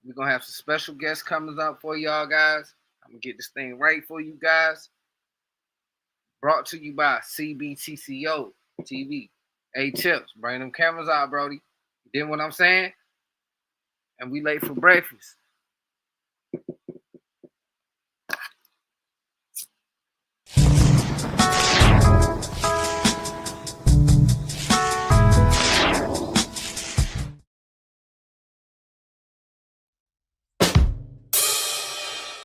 S1: We're going to have some special guests coming up for y'all guys. I'm going to get this thing right for you guys. Brought to you by CBTCO TV. Hey, Chips, bring them cameras out, Brody. You did what I'm saying? And we late for breakfast.